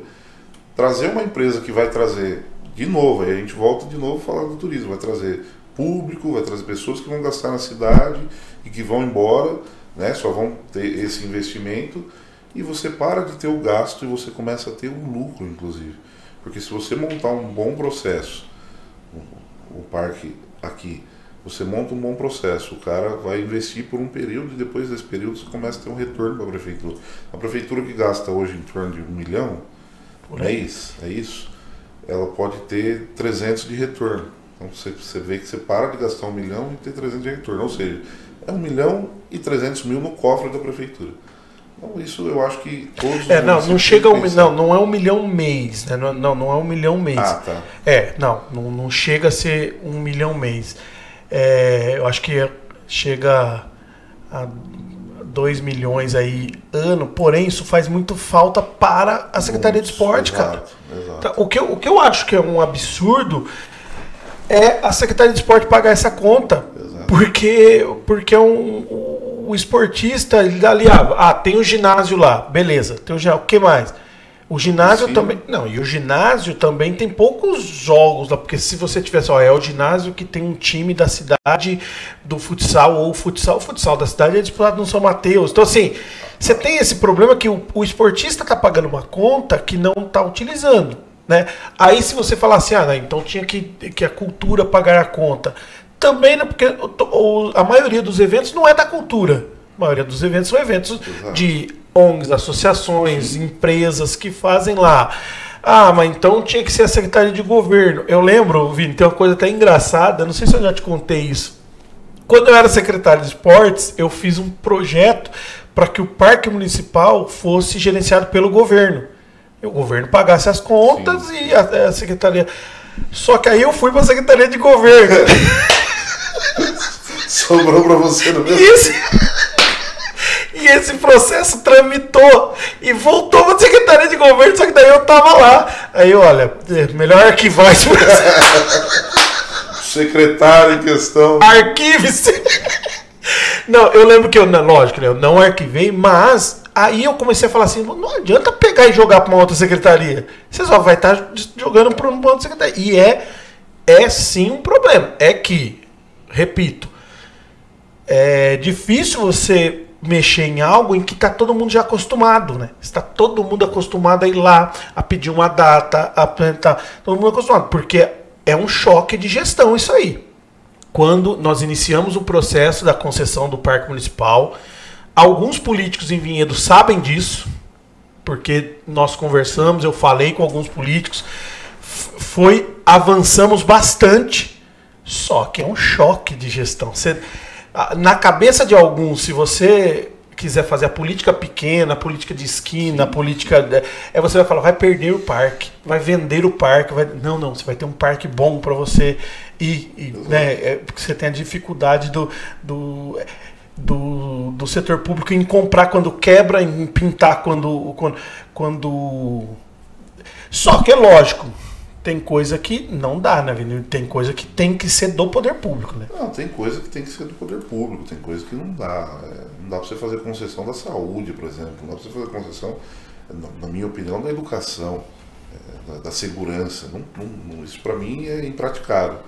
trazer uma empresa que vai trazer, de novo, aí a gente volta de novo a falar do turismo, vai trazer público, vai trazer pessoas que vão gastar na cidade e que vão embora, né, só vão ter esse investimento, e você para de ter o gasto e você começa a ter o lucro, inclusive. Porque se você montar um bom processo, o parque aqui, você monta um bom processo, o cara vai investir por um período e depois desse período você começa a ter um retorno para a prefeitura. A prefeitura que gasta hoje em torno de 1 milhão por mês, é isso, ela pode ter 300 de retorno. Então você vê que você para de gastar 1 milhão e ter 300 de retorno, ou seja, é 1.300.000 no cofre da prefeitura. Então isso eu acho que todos não chega não é 1 milhão mês, né? Não é 1 milhão mês. Ah, tá. Não chega a ser 1 milhão mês. Eu acho que chega a 2 milhões aí ano, porém isso faz muito falta para a Secretaria de Esporte, cara. Exato. O que eu acho que é um absurdo é a Secretaria de Esporte pagar essa conta. Exato. Porque o esportista, ele dá ali, tem o ginásio lá, beleza, tem o que mais? O ginásio também. Não, e o ginásio também tem poucos jogos lá, porque se você tivesse, é o ginásio que tem um time da cidade do futsal, ou o futsal da cidade é disputado no São Mateus. Então, assim, você tem esse problema que o esportista está pagando uma conta que não está utilizando, né? Aí, se você falar assim, então tinha que a cultura pagar a conta. Também, né, porque a maioria dos eventos não é da cultura. A maioria dos eventos são eventos de ONGs, associações, empresas que fazem lá. Mas então tinha que ser a Secretaria de Governo. Eu lembro, Vini, tem uma coisa até engraçada, não sei se eu já te contei isso. Quando eu era secretário de esportes, eu fiz um projeto para que o Parque Municipal fosse gerenciado pelo governo. O governo pagasse as contas e a Secretaria... Só que aí eu fui para a Secretaria de Governo. Sobrou para você no mesmo. E esse processo tramitou e voltou para a Secretaria de Governo, só que daí eu tava lá. Aí, olha, melhor arquivar esse processo. Secretário em questão. Arquive-se. Não, eu lembro que lógico, eu não arquivei, mas aí eu comecei a falar assim, não adianta pegar e jogar para uma outra secretaria. Você só vai estar jogando para uma outra secretaria. E é sim um problema. É que, repito, é difícil você mexer em algo em que está todo mundo já acostumado, né? Está todo mundo acostumado a ir lá, a pedir uma data, a apresentar. Todo mundo acostumado, porque é um choque de gestão isso aí. Quando nós iniciamos o processo da concessão do Parque Municipal, alguns políticos em Vinhedo sabem disso, porque nós conversamos, eu falei com alguns políticos, avançamos bastante Só que é um choque de gestão. Na cabeça de alguns, se você quiser fazer a política pequena, a política de esquina, a política... você vai falar, vai perder o parque, vai vender o parque. Não, você vai ter um parque bom para você ir, né? Porque você tem a dificuldade do setor público em comprar quando quebra, em pintar quando... Só que é lógico, tem coisa que não dá, né, Vini? Tem coisa que tem que ser do poder público, né? Não, tem coisa que tem que ser do poder público, tem coisa que não dá. Não dá para você fazer concessão da saúde, por exemplo, não dá para você fazer concessão, na minha opinião, da educação, da segurança. Isso para mim é impraticável.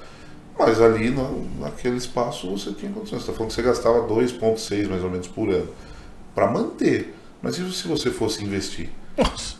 Mas ali, naquele espaço, você tinha condições. Você está falando que você gastava 2,6 mais ou menos por ano para manter. Mas e se você fosse investir? Nossa.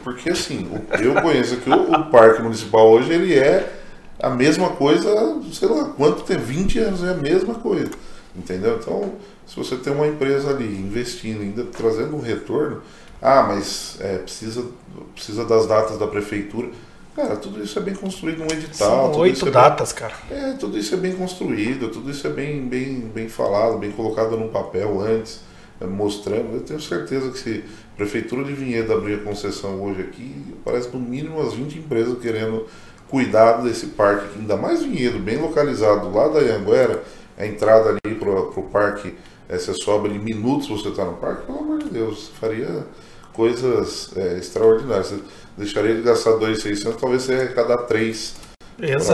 Porque assim, eu conheço que o Parque Municipal hoje ele é a mesma coisa, sei lá, quanto tem 20 anos, é a mesma coisa, entendeu? Então, se você tem uma empresa ali investindo, ainda trazendo um retorno, mas precisa das datas da prefeitura, cara, tudo isso é bem construído num edital. São 8 datas, cara. Tudo isso é bem construído, tudo isso é bem falado, bem colocado num papel antes, mostrando. Eu tenho certeza que se a Prefeitura de Vinhedo abrir a concessão hoje aqui, parece no mínimo umas 20 empresas querendo cuidar desse parque, ainda mais Vinhedo, bem localizado lá da Anhanguera, a entrada ali para o parque, você sobe ali minutos você está no parque, pelo amor de Deus, você faria coisas extraordinárias. Você deixaria de gastar 2.600, talvez você arrecadar 3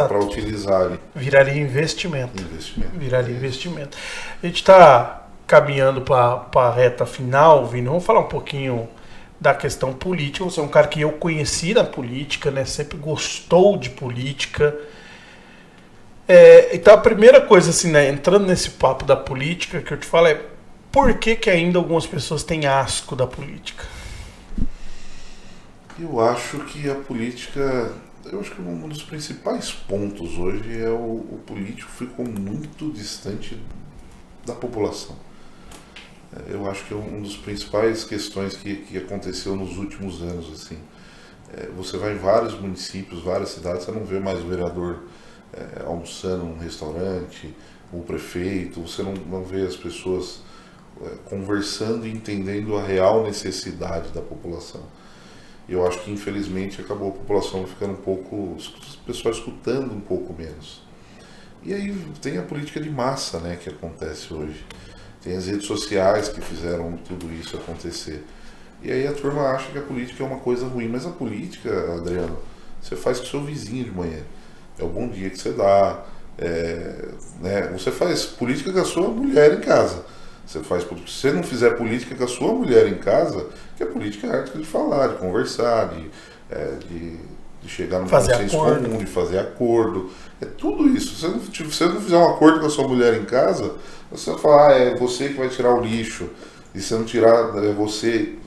para utilizar ali. Viraria investimento. Viraria investimento. A gente está caminhando para a reta final, Vini. Vamos falar um pouquinho da questão política. Você é um cara que eu conheci na política, né? Sempre gostou de política. Então a primeira coisa, assim, né? Entrando nesse papo da política, que eu te falo é por que ainda algumas pessoas têm asco da política? Eu acho que a política... Eu acho que um dos principais pontos hoje é o político ficou muito distante da população. Eu acho que é uma das principais questões que aconteceu nos últimos anos, assim. Você vai em vários municípios, várias cidades, você não vê mais o vereador almoçando num restaurante, o prefeito, você não vê as pessoas conversando e entendendo a real necessidade da população. Eu acho que infelizmente acabou a população ficando um pouco, as pessoas escutando um pouco menos. E aí tem a política de massa, né, que acontece hoje. Tem as redes sociais que fizeram tudo isso acontecer. E aí a turma acha que a política é uma coisa ruim, mas a política, Adriano, você faz com o seu vizinho de manhã. É o bom dia que você dá. Né? Você faz política com a sua mulher em casa. Se você não fizer política com a sua mulher em casa, que a política é arte de falar, de conversar, de chegar num consenso comum, de fazer acordo. É tudo isso. Se você não fizer um acordo com a sua mulher em casa, você vai falar, é você que vai tirar o lixo. E se não tirar, você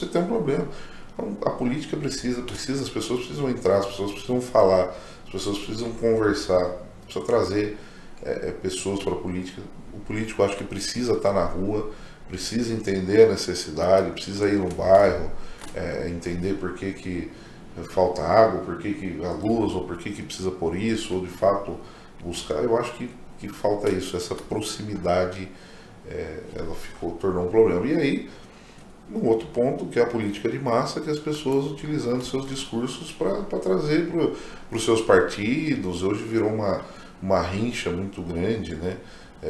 tem um problema. Então, a política precisa, as pessoas precisam entrar, as pessoas precisam falar, as pessoas precisam conversar, precisa trazer pessoas para a política. O político acho que precisa estar na rua, precisa entender a necessidade, precisa ir no bairro, entender por que falta água, por que a luz, ou por que precisa por isso, ou de fato buscar. Eu acho que falta isso, essa proximidade, ela tornou um problema. E aí, um outro ponto, que é a política de massa, que as pessoas utilizando seus discursos para trazer para os seus partidos. Hoje virou uma rincha muito grande, né?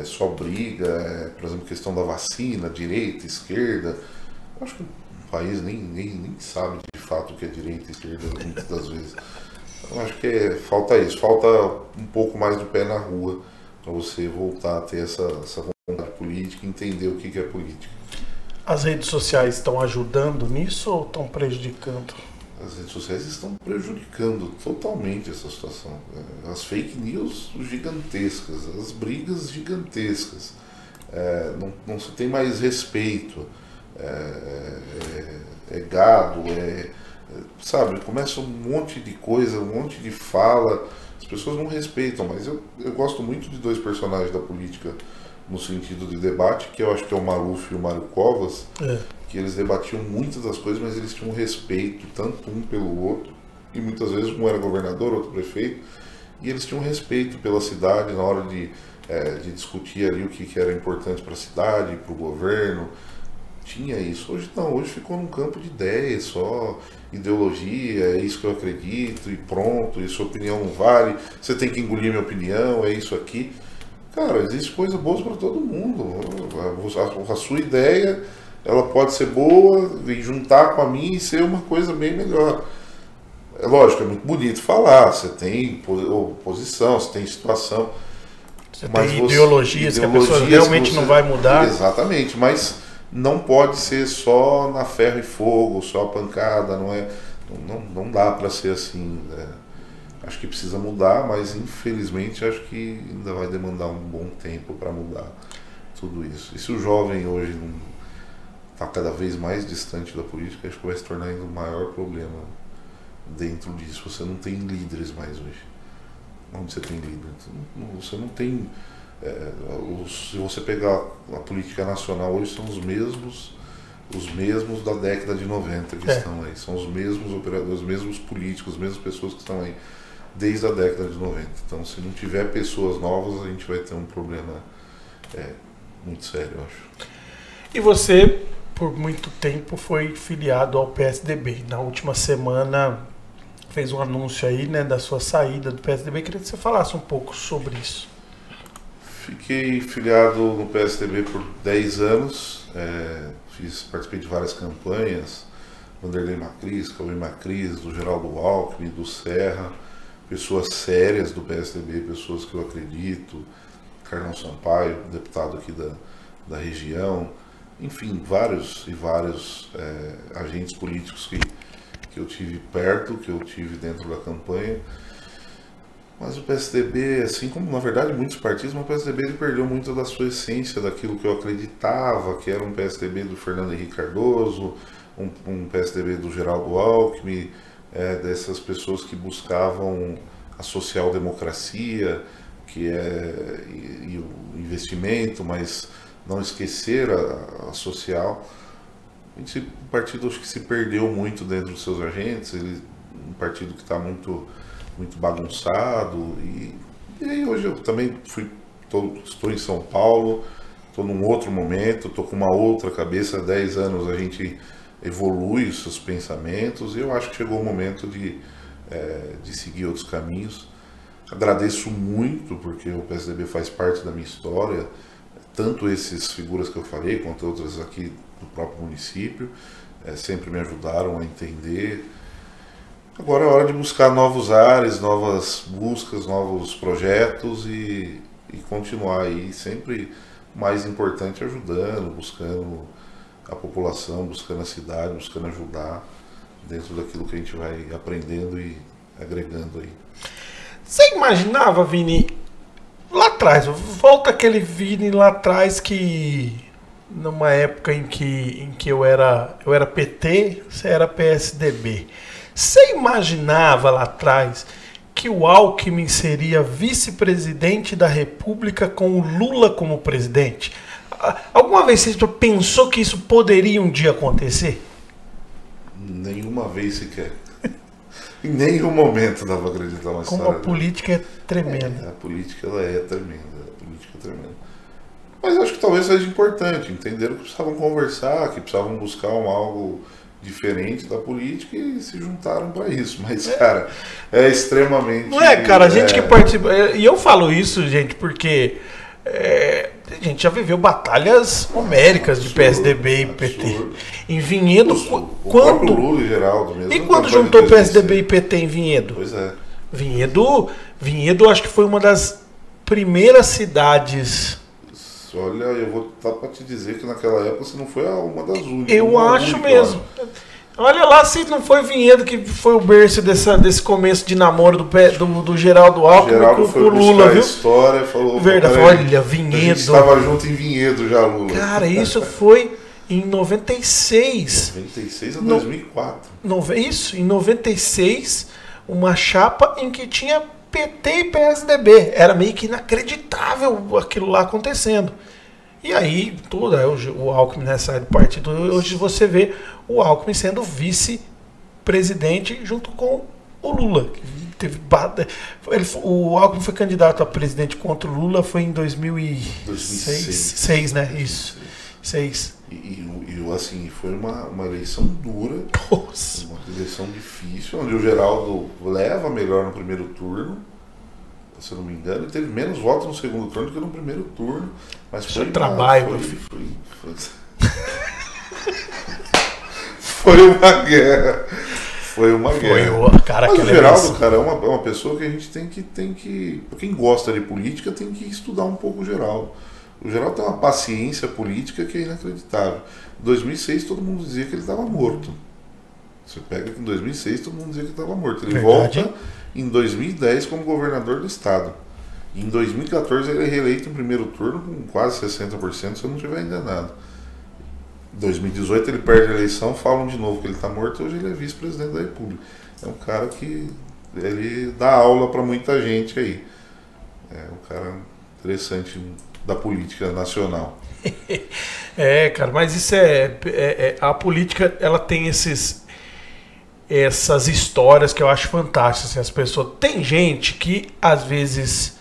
Só briga, por exemplo, questão da vacina, direita, esquerda. Eu acho que o país nem sabe de fato o que é direita e esquerda muitas das vezes. Eu acho que falta isso, falta um pouco mais do pé na rua para você voltar a ter essa vontade política e entender o que é política. As redes sociais estão ajudando nisso ou estão prejudicando? As redes sociais estão prejudicando totalmente essa situação. As fake news gigantescas, as brigas gigantescas. Não se tem mais respeito. Gado, sabe, começa um monte de coisa, um monte de fala. As pessoas não respeitam, mas eu gosto muito de dois personagens da política no sentido de debate, que eu acho que é o Maluf e o Mário Covas, que eles debatiam muitas das coisas, mas eles tinham respeito tanto um pelo outro, e muitas vezes um era governador, outro prefeito, e eles tinham respeito pela cidade na hora de discutir ali o que era importante para a cidade, para o governo. Tinha isso. Hoje não, hoje ficou num campo de ideias só, ideologia, é isso que eu acredito e pronto, e sua opinião não vale, você tem que engolir minha opinião, é isso aqui. Cara, existe coisa boa para todo mundo. A sua ideia, ela pode ser boa e juntar com a minha e ser uma coisa bem melhor. É lógico, é muito bonito falar, você tem oposição, você tem situação. Você tem ideologias que a pessoa realmente não vai mudar. Exatamente, mas não pode ser só na ferro e fogo, só a pancada, não dá para ser assim, né? Acho que precisa mudar, mas infelizmente acho que ainda vai demandar um bom tempo para mudar tudo isso. E se o jovem hoje não está cada vez mais distante da política, acho que vai se tornar ainda um maior problema dentro disso. Você não tem líderes mais hoje. Onde você tem líder? Você não tem... se você pegar a política nacional hoje, são os mesmos da década de 90 que estão aí. São os mesmos operadores, os mesmos políticos, as mesmas pessoas que estão aí desde a década de 90. Então, se não tiver pessoas novas, a gente vai ter um problema muito sério, eu acho. E você, por muito tempo, foi filiado ao PSDB. Na última semana fez um anúncio aí, né, da sua saída do PSDB. Queria que você falasse um pouco sobre isso. Fiquei filiado no PSDB por 10 anos, participei de várias campanhas, Vanderlei Macris, Cauê Macris, do Geraldo Alckmin, do Serra, pessoas sérias do PSDB, pessoas que eu acredito, Carlão Sampaio, deputado aqui da região, enfim, vários agentes políticos que eu tive perto, que eu tive dentro da campanha. Mas o PSDB, assim como na verdade muitos partidos, mas o PSDB ele perdeu muito da sua essência, daquilo que eu acreditava, que era um PSDB do Fernando Henrique Cardoso, um PSDB do Geraldo Alckmin, dessas pessoas que buscavam a social-democracia, e o investimento, mas não esquecer a social. O partido acho que se perdeu muito dentro dos seus agentes, um partido que está muito bagunçado, e aí hoje eu também estou em São Paulo, estou num outro momento, estou com uma outra cabeça. Há 10 anos a gente evolui os seus pensamentos e eu acho que chegou o momento de seguir outros caminhos. Agradeço muito porque o PSDB faz parte da minha história, tanto essas figuras que eu falei quanto outras aqui do próprio município, sempre me ajudaram a entender. Agora é hora de buscar novos ares, novas buscas, novos projetos e continuar aí, sempre mais importante, ajudando, buscando a população, buscando a cidade, buscando ajudar dentro daquilo que a gente vai aprendendo e agregando aí. Você imaginava, Vini, lá atrás, volta aquele Vini lá atrás que numa época em que eu era PT, você era PSDB. Você imaginava lá atrás que o Alckmin seria vice-presidente da República com o Lula como presidente? Alguma vez você pensou que isso poderia um dia acontecer? Nenhuma vez sequer. Em nenhum momento dava pra acreditar uma história. Como a política é tremenda. A política ela é tremenda. A política é tremenda. Mas eu acho que talvez seja importante. Entenderam que precisavam conversar, que precisavam buscar algo diferente da política e se juntaram para isso. Mas, cara, é extremamente... Não é, cara, a gente que participa... E eu falo isso, gente, porque a gente já viveu batalhas homéricas de PSDB e PT. Em Vinhedo, quando... Lula e Geraldo mesmo. E quando juntou PSDB e PT em Vinhedo? Pois é. Vinhedo acho que foi uma das primeiras cidades... Olha, eu vou estar para te dizer que naquela época você não foi uma das únicas. Eu acho mesmo. Olha lá se não foi Vinhedo que foi o berço desse começo de namoro do Geraldo Alckmin com o Lula, viu? A história, falou, verdade, olha, Vinhedo. A gente estava junto em Vinhedo já, Lula. Cara, isso foi em 96. 96 a 2004. Isso, em 96, uma chapa em que tinha PT e PSDB. Era meio que inacreditável aquilo lá acontecendo. E aí, o Alckmin, né, sai do partido. Hoje você vê o Alckmin sendo vice-presidente junto com o Lula. O Alckmin foi candidato a presidente contra o Lula, foi em 2006, né? Isso. 6. E assim, foi uma eleição dura, Nossa. uma eleição difícil, onde o Geraldo leva melhor no primeiro turno, se eu não me engano, ele teve menos votos no segundo turno do que no primeiro turno. Mas foi trabalho, foi uma guerra. Foi uma guerra. Cara, mas o Geraldo, cara, é uma pessoa que a gente tem que. Quem gosta de política tem que estudar um pouco o Geraldo. O Geraldo tem uma paciência política que é inacreditável. Em 2006 todo mundo dizia que ele estava morto. Você pega que em 2006 todo mundo dizia que ele estava morto. Ele volta em 2010 como governador do estado. E em 2014 ele é reeleito em primeiro turno com quase 60%, se eu não estiver enganado. Em 2018 ele perde a eleição, falam de novo que ele está morto, hoje ele é vice-presidente da República. É um cara que ele dá aula para muita gente aí. É um cara interessante da política nacional. Cara, mas isso a política, ela tem essas histórias que eu acho fantásticas. Assim, as pessoas, tem gente que às vezes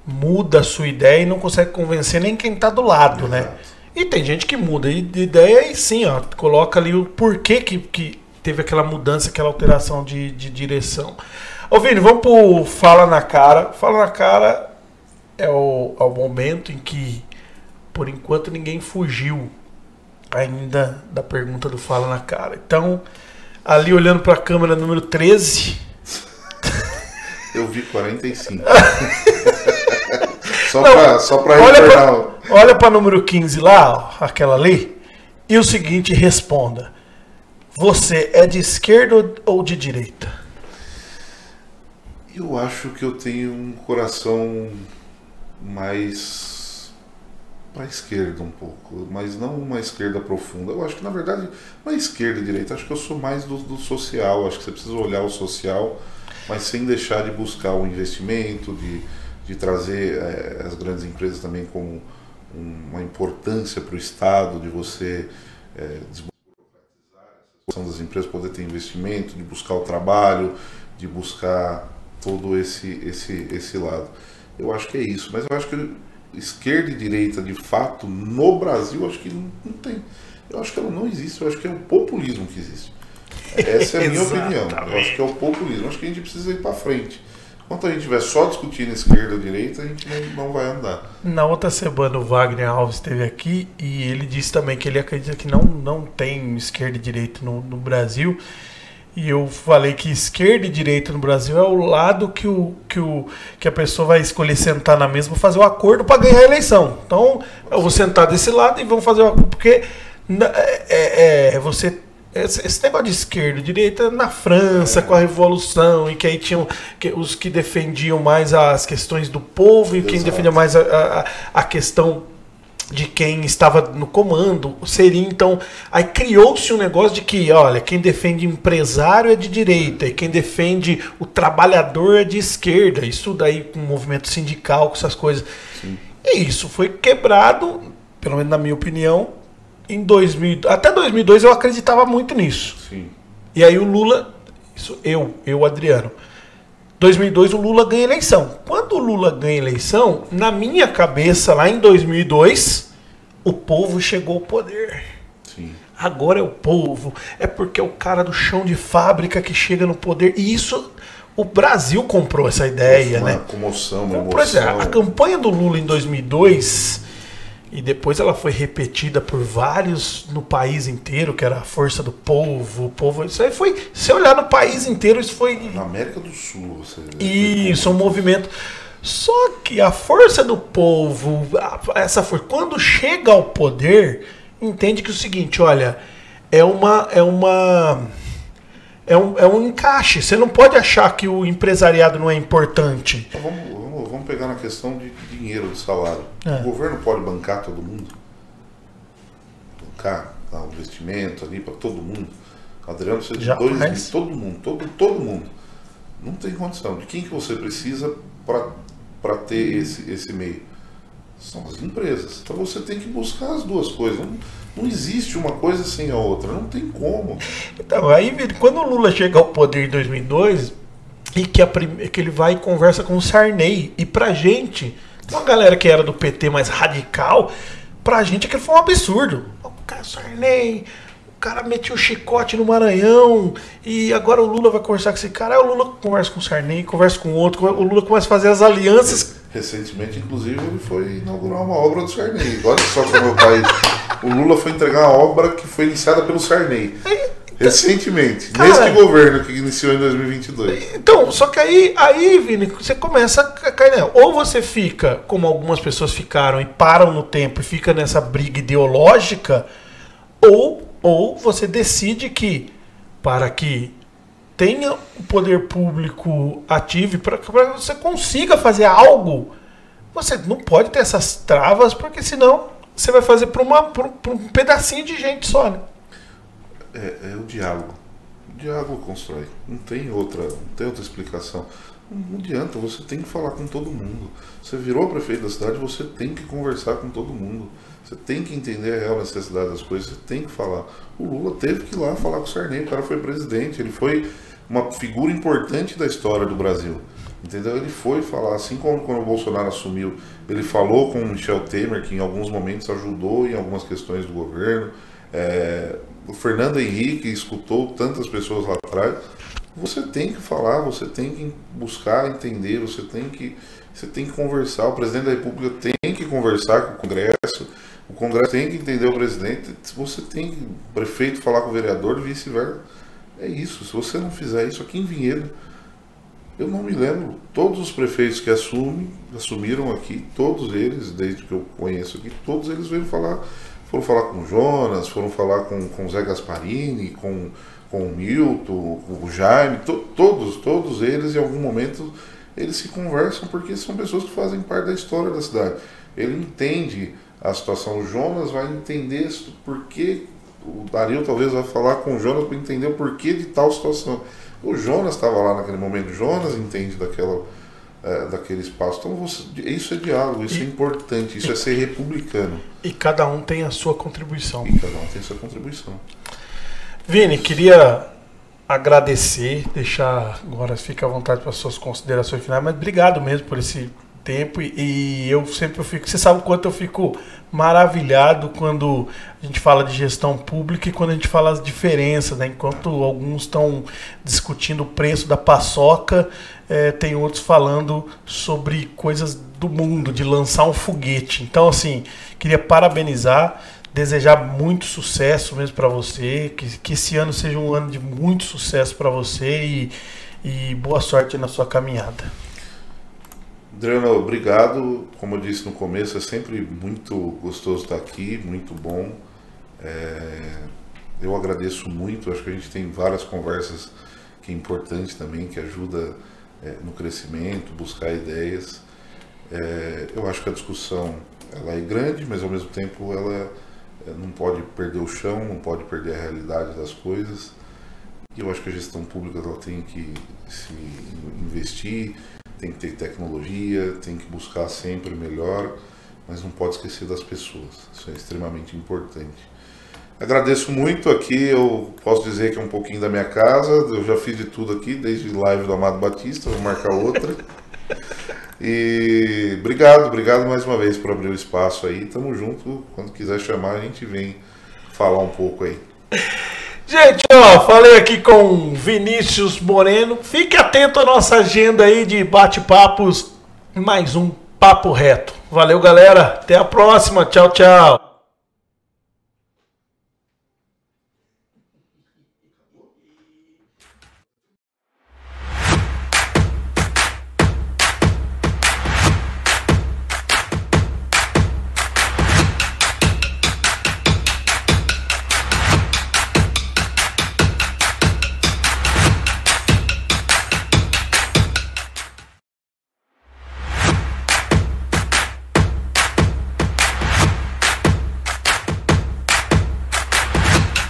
muda a sua ideia e não consegue convencer nem quem está do lado, né? E tem gente que muda de ideia e sim, ó, coloca ali o porquê que teve aquela mudança, aquela alteração de direção. Ô Vini, vamos pro Fala na Cara. Fala na Cara é o momento em que, por enquanto, ninguém fugiu ainda da pergunta do Fala na Cara. Então, ali olhando para a câmera número 13... Eu vi 45. Só para retornar. Olha para número 15 lá, ó, aquela ali, e o seguinte, responda. Você é de esquerda ou de direita? Eu acho que eu tenho um coração mais para a esquerda um pouco, mas não uma esquerda profunda. Eu acho que, na verdade, uma esquerda e direita, acho que eu sou mais do social. Acho que você precisa olhar o social, mas sem deixar de buscar o investimento, de trazer as grandes empresas também como uma importância para o Estado, de você desburocratizar a questão das empresas, poder ter investimento, de buscar o trabalho, de buscar todo esse lado. Eu acho que é isso, mas eu acho que esquerda e direita, de fato, no Brasil, acho que não tem. Eu acho que ela não existe, eu acho que é o populismo que existe. Essa é a minha opinião. Eu acho que é o populismo. Eu acho que a gente precisa ir para frente. Enquanto a gente estiver só discutindo esquerda ou direita, a gente não vai andar. Na outra semana o Wagner Alves esteve aqui e ele disse também que ele acredita que não tem esquerda e direita no Brasil. E eu falei que esquerda e direita no Brasil é o lado que a pessoa vai escolher sentar na mesa e fazer o acordo para ganhar a eleição. Então, eu vou sentar desse lado e vamos fazer o acordo. Porque esse negócio de esquerda e direita na França, com a Revolução, e que aí tinham os que defendiam mais as questões do povo e quem defendia mais a questão de quem estava no comando. Seria, então, aí criou-se um negócio de que, olha, quem defende empresário é de direita e quem defende o trabalhador é de esquerda. Isso daí com o movimento sindical, com essas coisas. Sim. E isso foi quebrado, pelo menos na minha opinião, em 2000, até 2002 eu acreditava muito nisso. Sim. E aí o Lula, eu Adriano, 2002 o Lula ganha eleição. Quando o Lula ganha eleição, na minha cabeça, lá em 2002, o povo chegou ao poder. Sim. Agora é o povo. É porque é o cara do chão de fábrica que chega no poder. E isso, o Brasil comprou essa ideia, uma né? Comoção, uma emoção. A campanha do Lula em 2002... E depois ela foi repetida por vários no país inteiro, que era a força do povo, o povo. Isso aí foi. Se olhar no país inteiro, isso foi. Na América do Sul, você. Isso, um movimento. Só que a força do povo, essa força, quando chega ao poder, entende que é o seguinte, olha, é um encaixe. Você não pode achar que o empresariado não é importante. Então, vamos pegar na questão de dinheiro, de salário. O governo pode bancar todo mundo? Bancar, dar um investimento ali para todo mundo? Adriano precisa de todo mundo. Não tem condição. De quem que você precisa para ter esse meio? São as empresas. Então você tem que buscar as duas coisas. Não existe uma coisa sem a outra. Não tem como. Então, aí quando o Lula chega ao poder em 2002... e que ele vai e conversa com o Sarney. E pra gente, uma galera que era do PT mais radical, pra gente aquilo foi um absurdo. O cara Sarney, o cara meteu o chicote no Maranhão, e agora o Lula vai conversar com esse cara. Aí o Lula conversa com o Sarney, conversa com o outro, o Lula começa a fazer as alianças. Recentemente, inclusive, ele foi inaugurar uma obra do Sarney. Olha só como é o país. O Lula foi entregar uma obra que foi iniciada pelo Sarney. Recentemente, cara, neste governo que iniciou em 2022. Então, só que aí, Vini, você começa a cair nela. Ou você fica, como algumas pessoas ficaram e param no tempo e fica nessa briga ideológica, ou você decide que, para que tenha o poder público ativo, para que você consiga fazer algo, você não pode ter essas travas, porque senão você vai fazer para um pedacinho de gente só, né? É o diálogo. O diálogo constrói. Não tem outra explicação. Não adianta, você tem que falar com todo mundo. Você virou prefeito da cidade, você tem que conversar com todo mundo. Você tem que entender a real necessidade das coisas, você tem que falar. O Lula teve que ir lá falar com o Sarney, o cara foi presidente, ele foi uma figura importante da história do Brasil. Entendeu? Ele foi falar, assim como quando o Bolsonaro assumiu, ele falou com o Michel Temer, que em alguns momentos ajudou em algumas questões do governo. O Fernando Henrique escutou tantas pessoas lá atrás. Você tem que falar, você tem que buscar entender, você tem que conversar. O presidente da República tem que conversar com o Congresso tem que entender o presidente, você tem que, o prefeito falar com o vereador e vice-versa. É isso. Se você não fizer isso aqui em Vinhedo, eu não me lembro, todos os prefeitos que assumiram aqui, todos eles, desde que eu conheço aqui, todos eles foram falar com o Jonas, foram falar com o Zé Gasparini, com o Milton, com o Jaime, todos eles, em algum momento, eles se conversam porque são pessoas que fazem parte da história da cidade. Ele entende a situação, o Jonas vai entender porquê, o Dario talvez vai falar com o Jonas para entender o porquê de tal situação. O Jonas estava lá naquele momento, o Jonas entende daquele espaço. Então isso é diálogo, isso é importante, isso é ser republicano. E cada um tem a sua contribuição. Vini, queria agradecer, agora fica à vontade para as suas considerações finais, mas obrigado mesmo por esse tempo, e eu sempre fico, você sabe o quanto eu fico maravilhado quando a gente fala de gestão pública e quando a gente fala as diferenças, né? Enquanto alguns estão discutindo o preço da paçoca, tem outros falando sobre coisas do mundo, de lançar um foguete. Então, assim, queria parabenizar, desejar muito sucesso mesmo para você, que esse ano seja um ano de muito sucesso para você e boa sorte na sua caminhada. Adriano, obrigado. Como eu disse no começo, é sempre muito gostoso estar aqui, muito bom. Eu agradeço muito, acho que a gente tem várias conversas que é importante também, que ajuda no crescimento, buscar ideias. Eu acho que a discussão ela é grande, mas ao mesmo tempo ela não pode perder o chão, não pode perder a realidade das coisas. E eu acho que a gestão pública ela tem que se investir, tem que ter tecnologia, tem que buscar sempre melhor, mas não pode esquecer das pessoas. Isso é extremamente importante. Agradeço muito aqui, eu posso dizer que é um pouquinho da minha casa, eu já fiz de tudo aqui, desde live do Amado Batista, vou marcar outra. E obrigado mais uma vez por abrir o espaço aí, tamo junto, quando quiser chamar a gente vem falar um pouco aí. Gente, falei aqui com Vinícius Moreno. Fique atento à nossa agenda aí de bate-papos. Mais um Papo Reto. Valeu, galera. Até a próxima. Tchau, tchau.